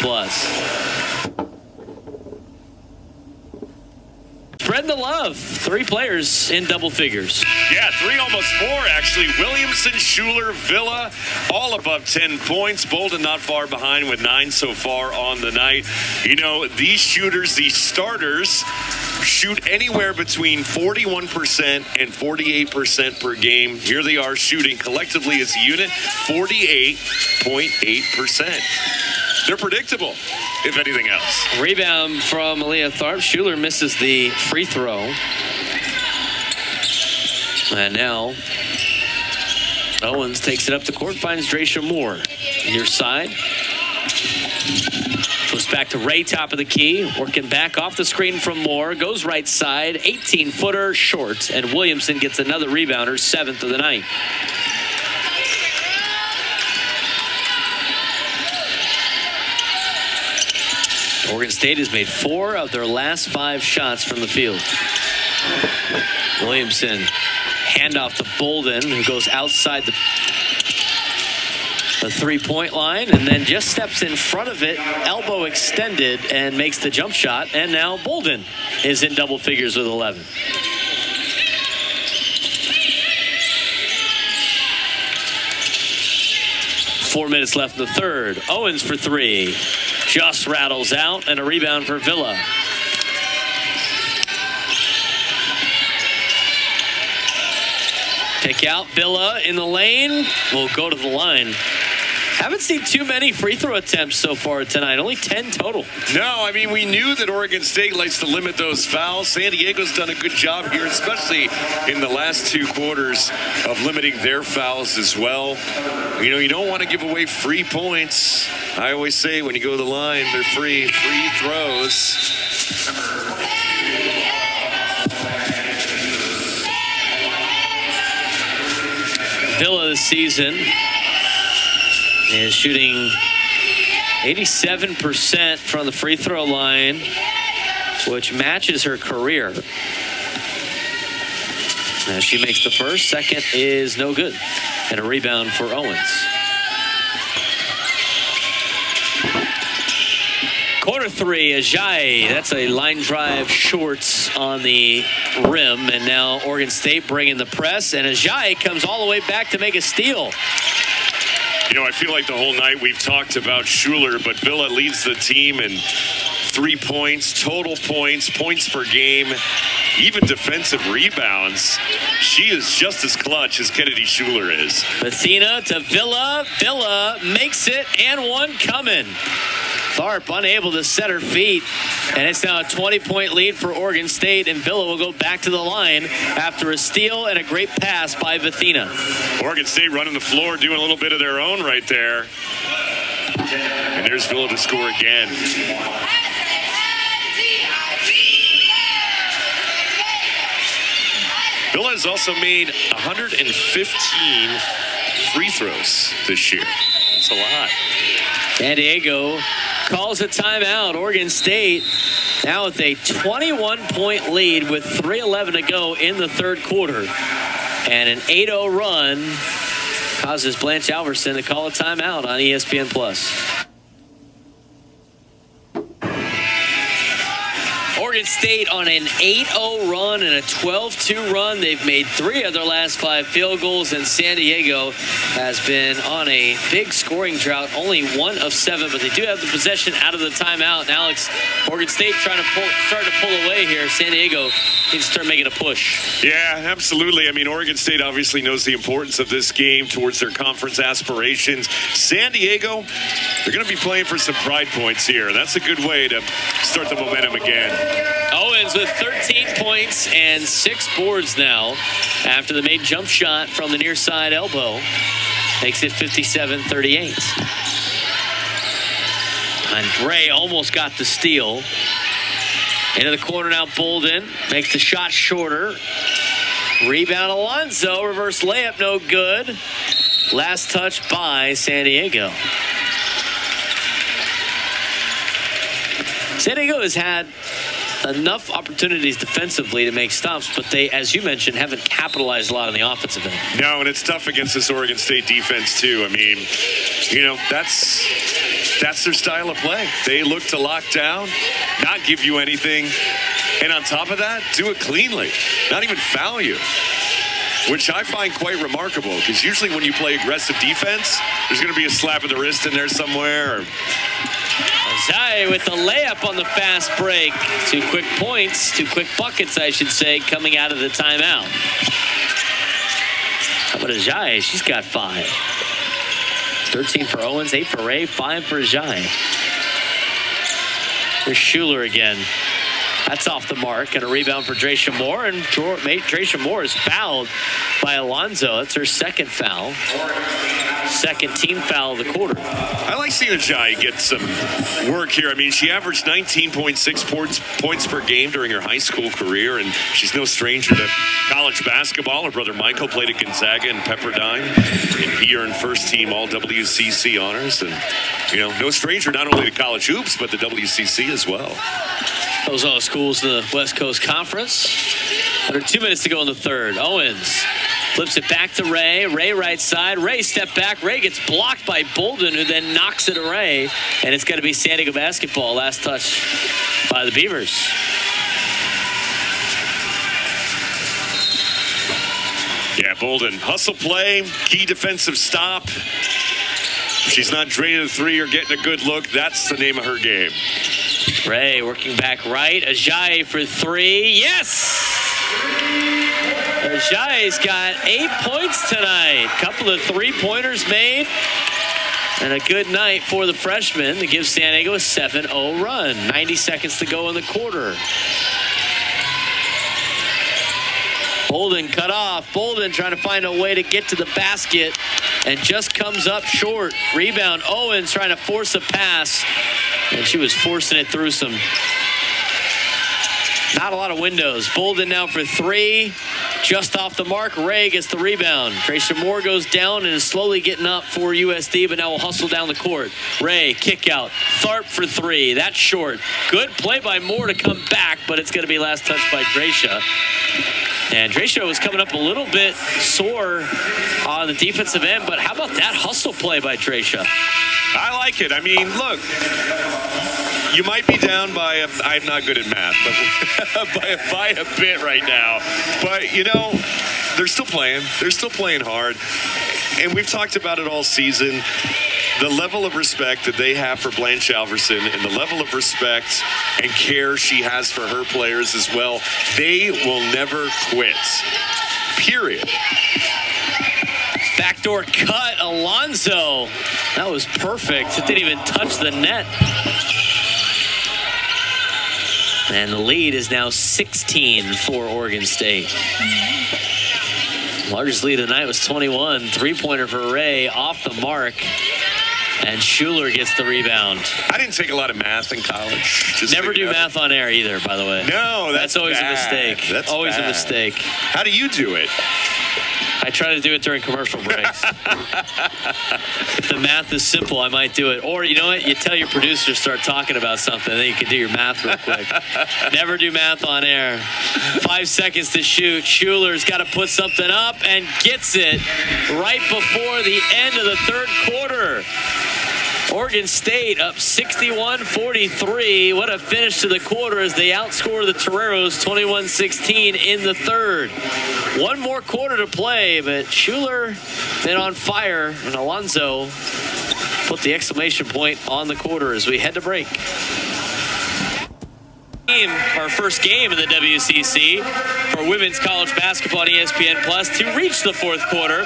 Spread the love. 3 players in double figures. Yeah, 3, almost 4, actually. Williamson, Schuler, Villa, all above 10 points. Bolden not far behind with 9 so far on the night. You know, these shooters, these starters, shoot anywhere between 41% and 48% per game. Here they are shooting collectively as a unit, 48.8%. They're predictable, if anything else. Rebound from Aaliyah Tharp. Schuler misses the free throw. And now Owens takes it up the court, finds Dracia Moore. Near side. Goes back to Ray, top of the key. Working back off the screen from Moore. Goes right side. 18-footer short. And Williamson gets another rebounder, 7th of the night. Oregon State has made 4 of their last 5 shots from the field. Williamson, handoff to Bolden, who goes outside the 3-point line and then just steps in front of it, elbow extended, and makes the jump shot. And now Bolden is in double figures with 11. Four minutes left in the third. Owens for 3. Just rattles out, and a rebound for Villa. Kick out, Villa in the lane. Will go to the line. Haven't seen too many free throw attempts so far tonight. Only 10 total. No, I mean, we knew that Oregon State likes to limit those fouls. San Diego's done a good job here, especially in the last 2 quarters of limiting their fouls as well. You know, you don't want to give away free points. I always say when you go to the line, they're free throws. Villa this season is shooting 87% from the free throw line, which matches her career. Now she makes the first. Second is no good. And a rebound for Owens. Quarter 3, Ajayi. That's a line drive shorts on the rim. And now Oregon State bringing the press. And Ajayi comes all the way back to make a steal. You know, I feel like the whole night we've talked about Schuler, but Villa leads the team in 3 points, total points, points per game, even defensive rebounds. She is just as clutch as Kennedy Schuler is. Bethina to Villa. Villa makes it, and 1 coming. Tharp unable to set her feet, and it's now a 20-point lead for Oregon State, and Villa will go back to the line after a steal and a great pass by Bethina. Oregon State running the floor, doing a little bit of their own right there. And there's Villa to score again. Villa has also made 115 free throws this year. That's a lot. San Diego calls a timeout. Oregon State now with a 21-point lead with 3:11 to go in the third quarter. And an 8-0 run causes Blanche Alverson to call a timeout on ESPN+. Oregon State on an 8-0 run and a 12-2 run. They've made 3 of their last 5 field goals, and San Diego has been on a big scoring drought, only 1 of 7, but they do have the possession out of the timeout. And Alex, Oregon State starting to pull away here. San Diego needs to start making a push. Yeah, absolutely. I mean, Oregon State obviously knows the importance of this game towards their conference aspirations. San Diego, they're going to be playing for some pride points here. That's a good way to start the momentum again. Owens with 13 points and 6 boards now after the made jump shot from the near side elbow. Makes it 57-38. Andre almost got the steal. Into the corner now, Bolden makes the shot shorter. Rebound Alonso, reverse layup, no good. Last touch by San Diego. San Diego has had enough opportunities defensively to make stops, but they, as you mentioned, haven't capitalized a lot on the offensive end. No, and it's tough against this Oregon State defense, too. I mean, you know, that's their style of play. They look to lock down, not give you anything, and on top of that, do it cleanly, not even foul you, which I find quite remarkable, because usually when you play aggressive defense, there's going to be a slap of the wrist in there somewhere. Zai with the layup on the fast break. 2 quick points, 2 quick buckets, I should say, coming out of the timeout. How about Ajayi? She's got 5. 13 for Owens, 8 for Ray, 5 for Ajayi. There's Schuler again. That's off the mark. And a rebound for Dracia Moore. And Dracia Moore is fouled by Alonso. That's her second foul. Second team foul of the quarter. I like seeing Ajayi get some work here. I mean, she averaged 19.6 points per game during her high school career, and she's no stranger to college basketball. Her brother Michael played at Gonzaga and Pepperdine, and he earned first-team All-WCC honors. And, you know, no stranger not only to college hoops, but the WCC as well. Those are all schools in the West Coast Conference. Under 2 minutes to go in the third. Owens flips it back to Ray. Ray right side. Ray step back. Ray gets blocked by Bolden, who then knocks it away. And it's going to be San Diego basketball. Last touch by the Beavers. Yeah, Bolden, hustle play, key defensive stop. If she's not draining the 3 or getting a good look, that's the name of her game. Ray working back right. Ajayi for 3. Yes! Ajayi's got 8 points tonight. Couple of 3-pointers made. And a good night for the freshman to give San Diego a 7-0 run. 90 seconds to go in the quarter. Bolden cut off. Bolden trying to find a way to get to the basket and just comes up short. Rebound. Owens trying to force a pass. And she was forcing it through some not a lot of windows. Bolden now for 3. Just off the mark. Ray gets the rebound. Dracia Moore goes down and is slowly getting up for USD, but now will hustle down the court. Ray, kick out. Tharp for 3. That's short. Good play by Moore to come back, but it's going to be last touch by Dracia. And Dracia was coming up a little bit sore on the defensive end, but how about that hustle play by Dracia? I like it. I mean, look, you might be down by I'm not good at math, but by a bit right now. But, you know, they're still playing. They're still playing hard. And we've talked about it all season. The level of respect that they have for Blanche Alverson and the level of respect and care she has for her players as well, they will never quit. Period. Backdoor cut, Alonso. That was perfect. It didn't even touch the net. And the lead is now 16 for Oregon State. Largest lead of the night was 21. 3-pointer for Ray off the mark. And Schuler gets the rebound. I didn't take a lot of math in college. Just Never do math on air either, by the way. No, that's always bad. a mistake. That's always bad. a mistake. How do you do it? I try to do it during commercial breaks. If the math is simple, I might do it. Or, you know what? You tell your producer to start talking about something, then you can do your math real quick. Never do math on air. 5 seconds to shoot. Schuler's got to put something up and gets it right before the end of the third quarter. Oregon State up 61-43. What a finish to the quarter as they outscore the Toreros 21-16 in the third. One more quarter to play, but Schuler been on fire, and Alonzo put the exclamation point on the quarter as we head to break. Our first game in the WCC for women's college basketball on ESPN Plus to reach the fourth quarter.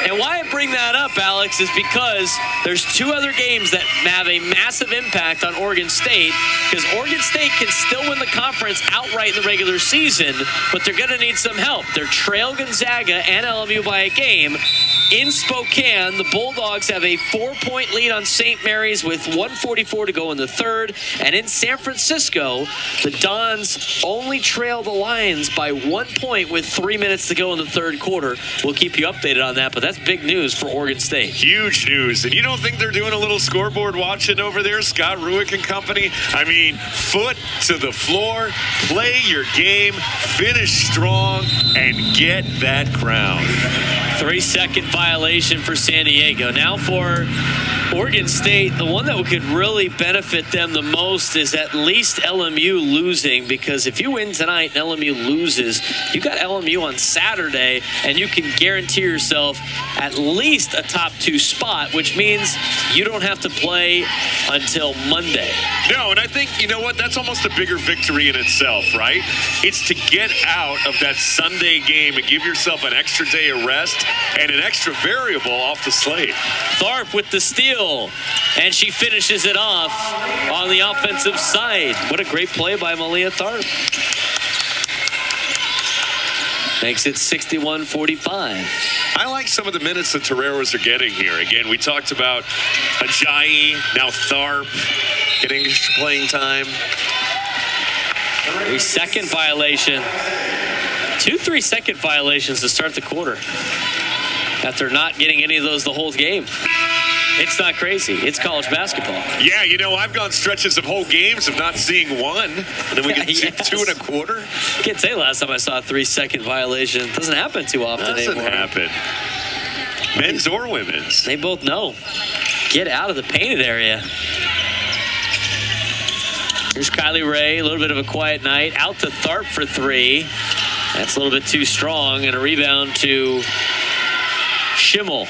And why I bring that up, Alex, is because there's two other games that have a massive impact on Oregon State, because Oregon State can still win the conference outright in the regular season, but they're going to need some help. They're trail Gonzaga and LMU by a game. In Spokane, the Bulldogs have a 4-point lead on St. Mary's with 1:44 to go in the third. And in San Francisco, the Dons only trail the Lions by 1 point with 3 minutes to go in the third quarter. We'll keep you updated on that, but that's big news for Oregon State. Huge news. And you don't think they're doing a little scoreboard watching over there, Scott Ruick and company? I mean, foot to the floor, play your game, finish strong, and get that crown. 3-second violation for San Diego. Now for Oregon State, the one that could really benefit them the most is at least LMU losing, because if you win tonight and LMU loses, you got LMU on Saturday, and you can guarantee yourself at least a top 2 spot, which means you don't have to play until Monday. No, and I think, you know what, that's almost a bigger victory in itself, right? It's to get out of that Sunday game and give yourself an extra day of rest and an extra variable off the slate. Tharp with the steal, and she finishes it off on the offensive side. What a great play by Malia Tharp. Makes it 61-45. I like some of the minutes the Toreros are getting here. Again, we talked about Ajayi, now Tharp, getting extra playing time. 3-second violation. 2 3-second violations to start the quarter, after not getting any of those the whole game. It's not crazy. It's college basketball. Yeah, you know, I've gone stretches of whole games of not seeing one, and then we get Yes. 2 1/4. I can't say last time I saw a 3-second violation. It doesn't happen too often Doesn't anymore. happen. Men's or women's. They both know. Get out of the painted area. Here's Kylie Ray, a little bit of a quiet night. Out to Tharp for 3. That's a little bit too strong, and a rebound to Schimmel.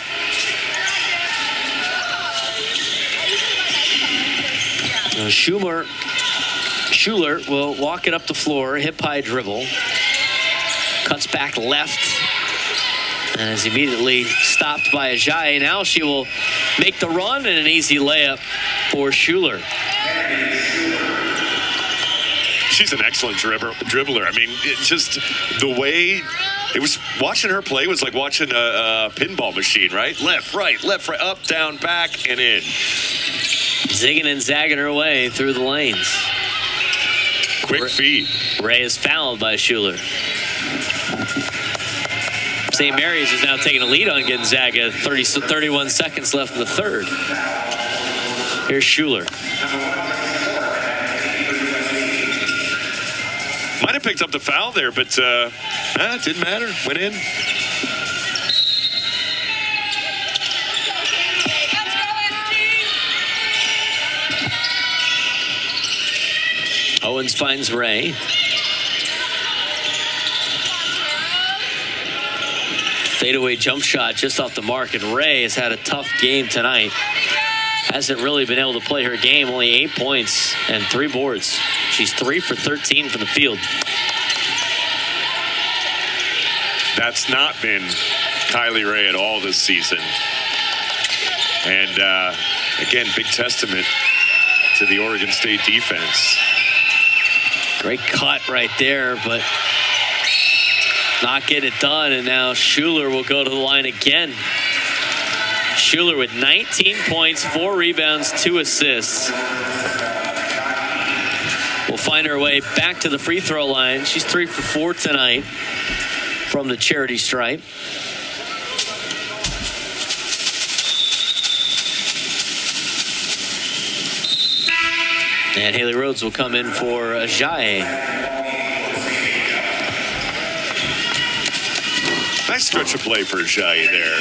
Schuler will walk it up the floor, hip-high dribble. Cuts back left, and is immediately stopped by Ajayi. Now she will make the run, and an easy layup for Schuler. She's an excellent dribbler. I mean, it's just the way it was watching her play was like watching a pinball machine, right? Left, right, up, down, back, and in. Zigging and zagging her way through the lanes. Quick feet. Ray is fouled by Schuler. St. Mary's is now taking a lead on Gonzaga. 31 seconds left in the third. Here's Schuler. Might have picked up the foul there, but it didn't matter. Went in. Owens finds Ray. Fadeaway jump shot just off the mark, and Ray has had a tough game tonight. Hasn't really been able to play her game. Only 8 points and 3 boards. She's 3 for 13 from the field. That's not been Kylie Ray at all this season. And again, big testament to the Oregon State defense. Great cut right there, but not getting it done. And now Schuler will go to the line again. Schuler with 19 points, 4 rebounds, 2 assists. We'll find her way back to the free throw line. She's 3 for 4 tonight from the charity stripe. And Haley Rhodes will come in for Ajayi. Nice stretch of play for Ajayi there.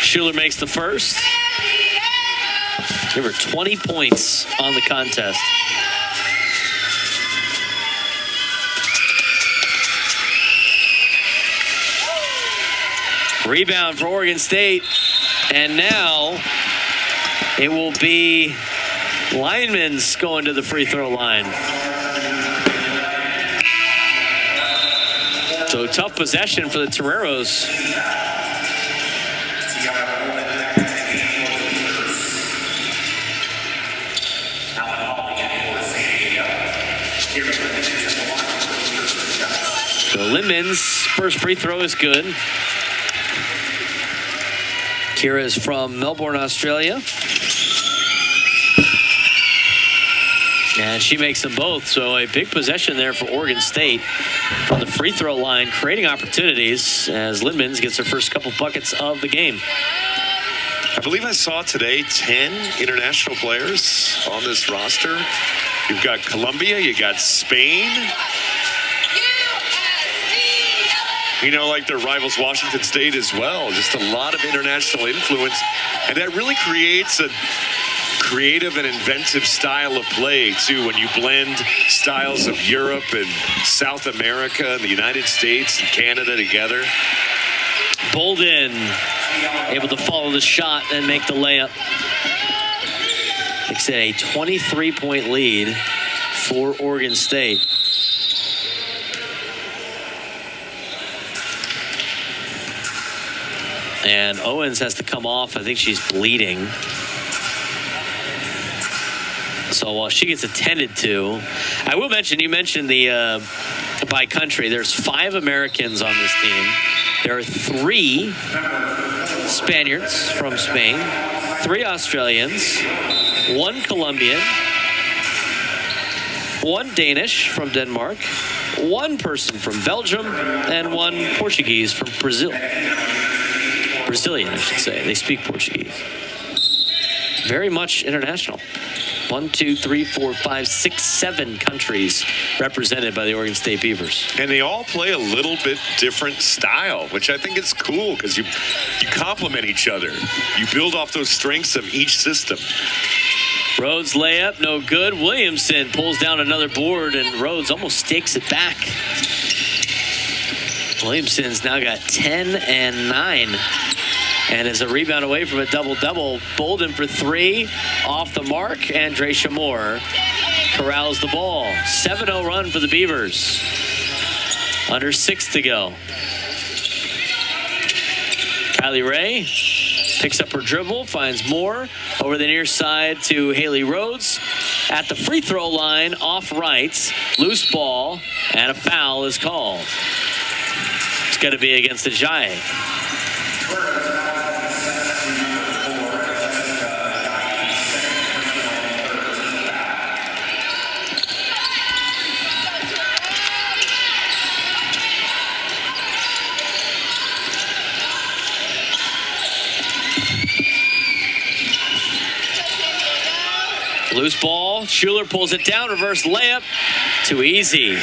Schuler makes the first. Give her 20 points on the contest. Rebound for Oregon State. And now it will be Lineman's going to the free throw line. So tough possession for the Toreros. So Lineman's first free throw is good. Kira is from Melbourne, Australia. And she makes them both. So a big possession there for Oregon State from the free throw line, creating opportunities as Lindmans gets her first couple buckets of the game. I believe I saw today 10 international players on this roster. You've got Colombia, you got Spain. You know, like their rivals Washington State as well. Just a lot of international influence. And that really creates a creative and inventive style of play, too, when you blend styles of Europe and South America and the United States and Canada together. Bolden able to follow the shot and make the layup. Makes it a 23-point lead for Oregon State. And Owens has to come off. I think she's bleeding. So while she gets attended to, I will mention, you mentioned the by country. There's 5 Americans on this team. There are 3 Spaniards from Spain, 3 Australians, 1 Colombian, 1 Danish from Denmark, 1 person from Belgium, and 1 Portuguese from Brazil. Brazilian, I should say. They speak Portuguese. Very much international. 1, 2, 3, 4, 5, 6, 7 countries represented by the Oregon State Beavers. And they all play a little bit different style, which I think is cool because you complement each other. You build off those strengths of each system. Rhodes layup, no good. Williamson pulls down another board, and Rhodes almost stakes it back. Williamson's now got 10 and 9. And is a rebound away from a double-double. Bolden for 3, off the mark, and Dracia Moore corrals the ball. 7-0 run for the Beavers. Under 6 to go. Kylie Ray picks up her dribble, finds Moore over the near side to Haley Rhodes. At the free throw line, off right, loose ball, and a foul is called. It's going to be against Ajayi. Loose ball. Schuler pulls it down. Reverse layup. Too easy.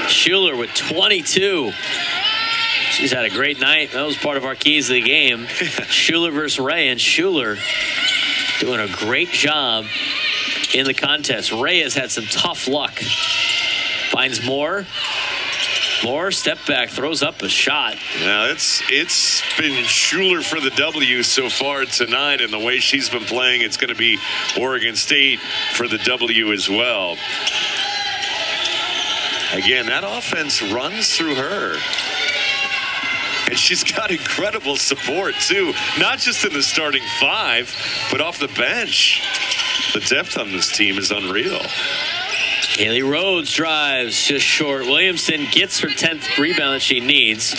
Schuler with 22. She's had a great night. That was part of our keys of the game. Schuler versus Ray, and Schuler doing a great job in the contest. Ray has had some tough luck. Finds Moore. Moore, step back, throws up a shot. Now, it's been Schuler for the W so far tonight, and the way she's been playing, it's going to be Oregon State for the W as well. Again, that offense runs through her. And she's got incredible support, too. Not just in the starting 5, but off the bench. The depth on this team is unreal. Haley Rhodes drives just short. Williamson gets her 10th rebound that she needs.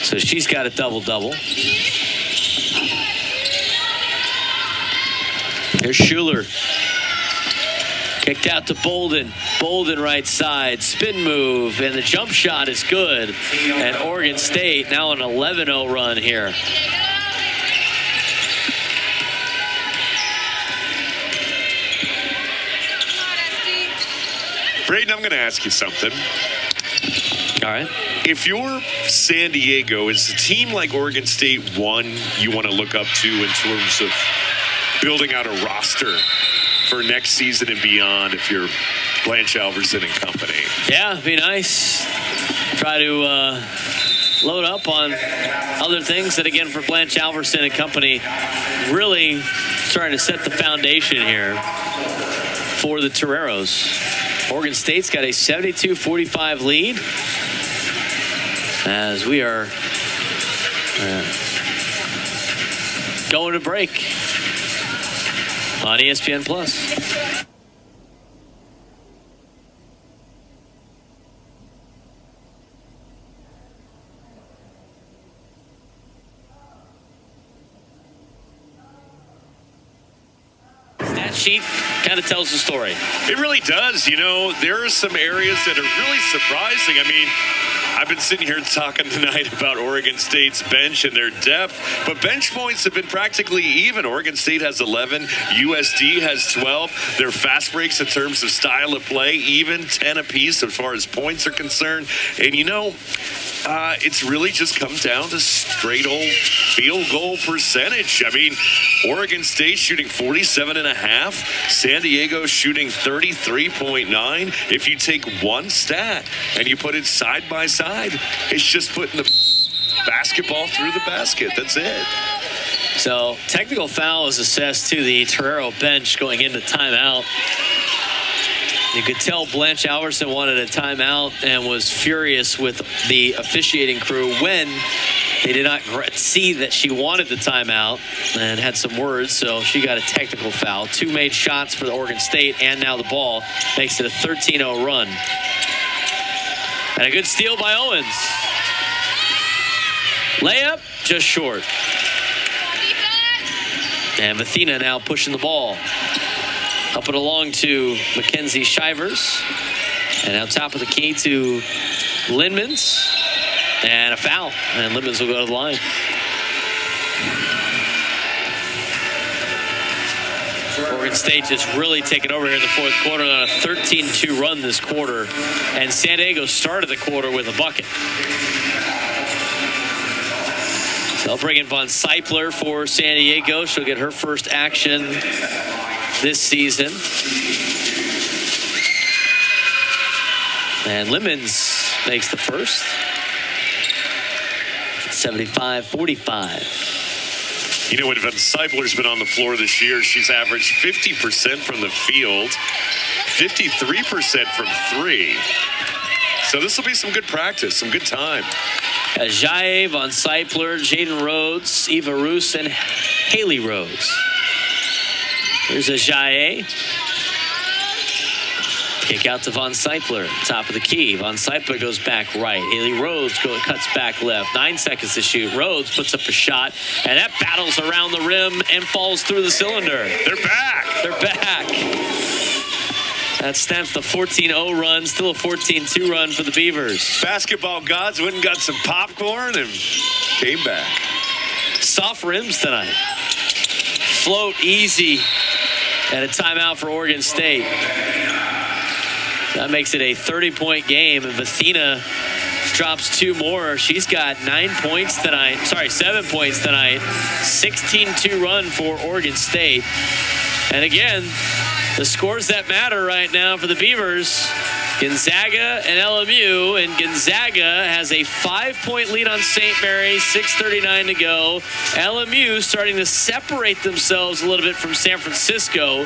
So she's got a double-double. Here's Schuler. Kicked out to Bolden. Bolden right side. Spin move. And the jump shot is good. And Oregon State now an 11-0 run here. Braden, I'm going to ask you something. All right. If you're San Diego, is a team like Oregon State one you want to look up to in terms of building out a roster for next season and beyond if you're Blanche Alverson and company? Yeah, it'd be nice. Try to load up on other things that, again, for Blanche Alverson and company, really starting to set the foundation here for the Toreros. Oregon State's got a 72-45 lead as we are going to break on ESPN Plus. That sheet kind of tells the story. It really does. You know, there are some areas that are really surprising. I mean, I've been sitting here talking tonight about Oregon State's bench and their depth, but bench points have been practically even. Oregon State has 11, USD has 12. Their fast breaks in terms of style of play, even 10 apiece as far as points are concerned. And, you know, it's really just come down to straight old field goal percentage. I mean, Oregon State shooting 47.5, San Diego shooting 33.9. If you take one stat and you put it side by side, it's just putting the basketball through the basket. That's it. So, technical foul is assessed to the Torero bench going into timeout. You could tell Blanche Alverson wanted a timeout and was furious with the officiating crew when they did not see that she wanted the timeout and had some words, so she got a technical foul. 2 made shots for the Oregon State, and now the ball makes it a 13-0 run. And a good steal by Owens. Layup, just short. And Mathena now pushing the ball. Up it along to Mackenzie Shivers. And out top of the key to Lindmans. And a foul. And Lindmans will go to the line. Oregon State just really taking over here in the fourth quarter on a 13-2 run this quarter. And San Diego started the quarter with a bucket. They'll bring in Von Seipler for San Diego. She'll get her first action this season. And Lemons makes the first. 75-45. You know, when Von Seipler's been on the floor this year, she's averaged 50% from the field, 53% from three. So this will be some good practice, some good time. Ajayi, Von Seipler, Jaden Rhodes, Eva Roos, and Haley Rhodes. Here's Ajayi. Kick out to Von Seipler, top of the key. Von Seipler goes back right. Haley Rhodes cuts back left. 9 seconds to shoot. Rhodes puts up a shot, and that battles around the rim and falls through the cylinder. They're back. They're back. That stamps the 14-0 run. Still a 14-2 run for the Beavers. Basketball gods went and got some popcorn and came back. Soft rims tonight. Float easy at a timeout for Oregon State. That makes it a 30-point game, and Mathena drops 2 more. She's got 7 points tonight. 16-2 run for Oregon State. And again, the scores that matter right now for the Beavers, Gonzaga and LMU, and Gonzaga has a 5-point lead on St. Mary's, 6:39 to go. LMU starting to separate themselves a little bit from San Francisco.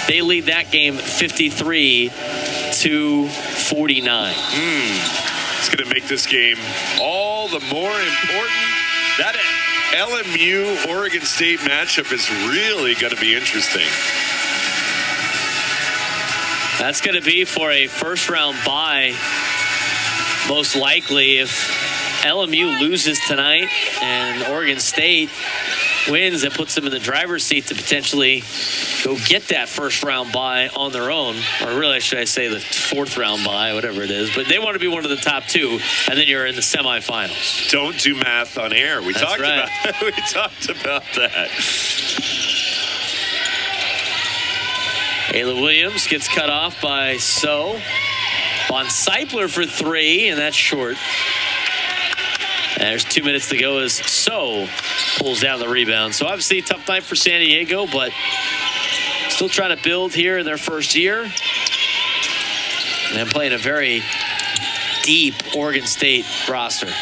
They lead that game 53-49. It's going to make this game all the more important. That LMU-Oregon State matchup is really going to be interesting. That's going to be for a first-round bye, most likely, if LMU loses tonight and Oregon State wins. That puts them in the driver's seat to potentially go get that first-round bye on their own. Or really, should I say the fourth-round bye, whatever it is. But they want to be one of the top two, and then you're in the semifinals. Don't do math on air. We That's talked right. about that. Ayla Williams gets cut off by So. Von Seipler for three, and that's short. And there's 2 minutes to go as So pulls down the rebound. So obviously a tough night for San Diego, but still trying to build here in their first year. And playing a very deep Oregon State roster.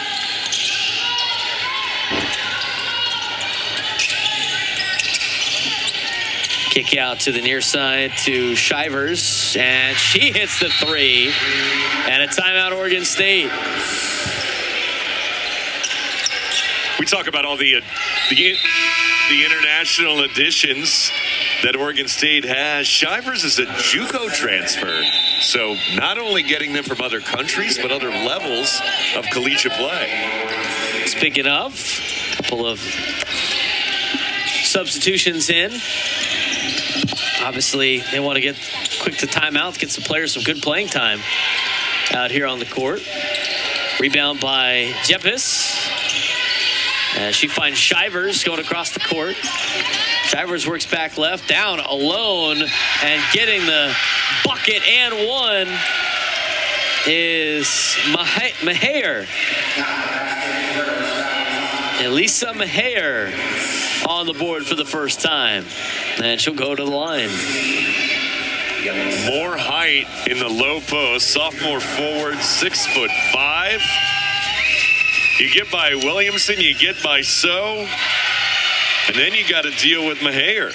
Kick out to the near side to Shivers, and she hits the three. And a timeout, Oregon State. We talk about all the international additions that Oregon State has. Shivers is a JUCO transfer, so not only getting them from other countries, but other levels of collegiate play. Speaking of, a couple of substitutions in. Obviously, they want to get quick to timeouts, get some players some good playing time out here on the court. Rebound by Jepis. And she finds Shivers going across the court. Shivers works back left, down alone, and getting the bucket and one is Maher. Elisa Maher on the board for the first time. And she'll go to the line. More height in the low post. Sophomore forward, 6'5". You get by Williamson, you get by So, and then you got to deal with Maher.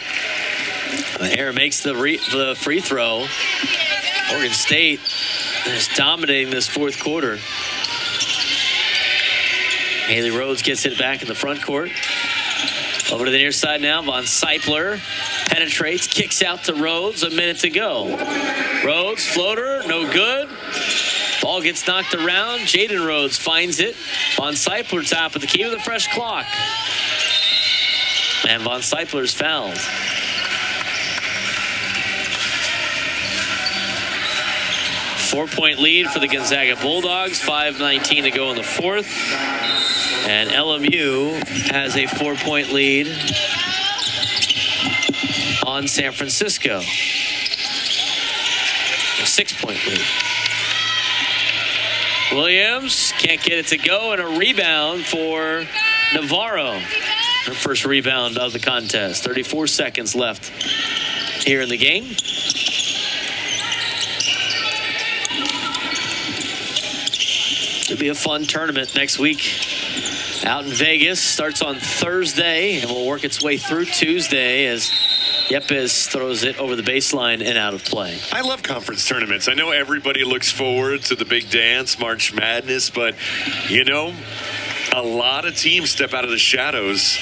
Maher makes the free throw. Oregon State is dominating this fourth quarter. Haley Rhodes gets it back in the front court. Over to the near side now. Von Seipler penetrates, kicks out to Rhodes. A minute to go. Rhodes, floater, no good. Ball gets knocked around. Jaden Rhodes finds it. Von Seipler top of the key with a fresh clock. And Von Seipler's fouled. Four-point lead for the Gonzaga Bulldogs. 5:19 to go in the fourth. And LMU has a 4-point lead on San Francisco. A 6-point lead. Williams can't get it to go, and a rebound for Navarro. Her first rebound of the contest. 34 seconds left here in the game. It'll be a fun tournament next week out in Vegas. Starts on Thursday and will work its way through Tuesday as Yepes throws it over the baseline and out of play. I love conference tournaments. I know everybody looks forward to the big dance, March Madness, but, you know, a lot of teams step out of the shadows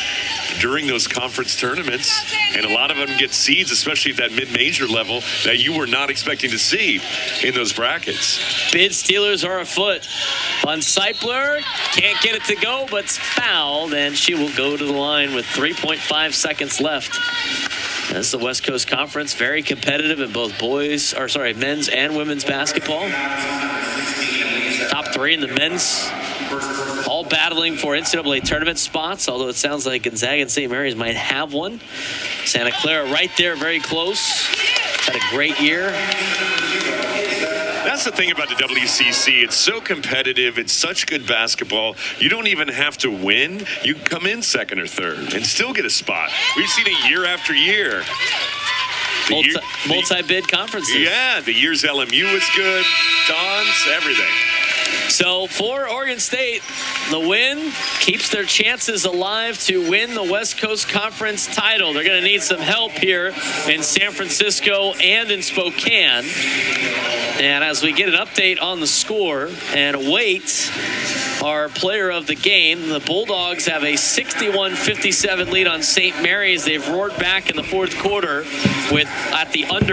during those conference tournaments, and a lot of them get seeds, especially at that mid-major level, that you were not expecting to see in those brackets. Bid Steelers are afoot. Von Seipler can't get it to go, but it's fouled, and she will go to the line with 3.5 seconds left. This is the West Coast Conference, very competitive in both men's and women's basketball. Top three in the men's, all battling for NCAA tournament spots, although it sounds like Gonzaga and St. Mary's might have one. Santa Clara right there, very close. Had a great year. That's the thing about the WCC. It's so competitive. It's such good basketball. You don't even have to win. You can come in second or third and still get a spot. We've seen it year after year. Multi-bid conferences. Yeah, the years LMU was good. Dons, everything. So for Oregon State, the win keeps their chances alive to win the West Coast Conference title. They're going to need some help here in San Francisco and in Spokane. And as we get an update on the score and await our player of the game, the Bulldogs have a 61-57 lead on St. Mary's. They've roared back in the fourth quarter with at the under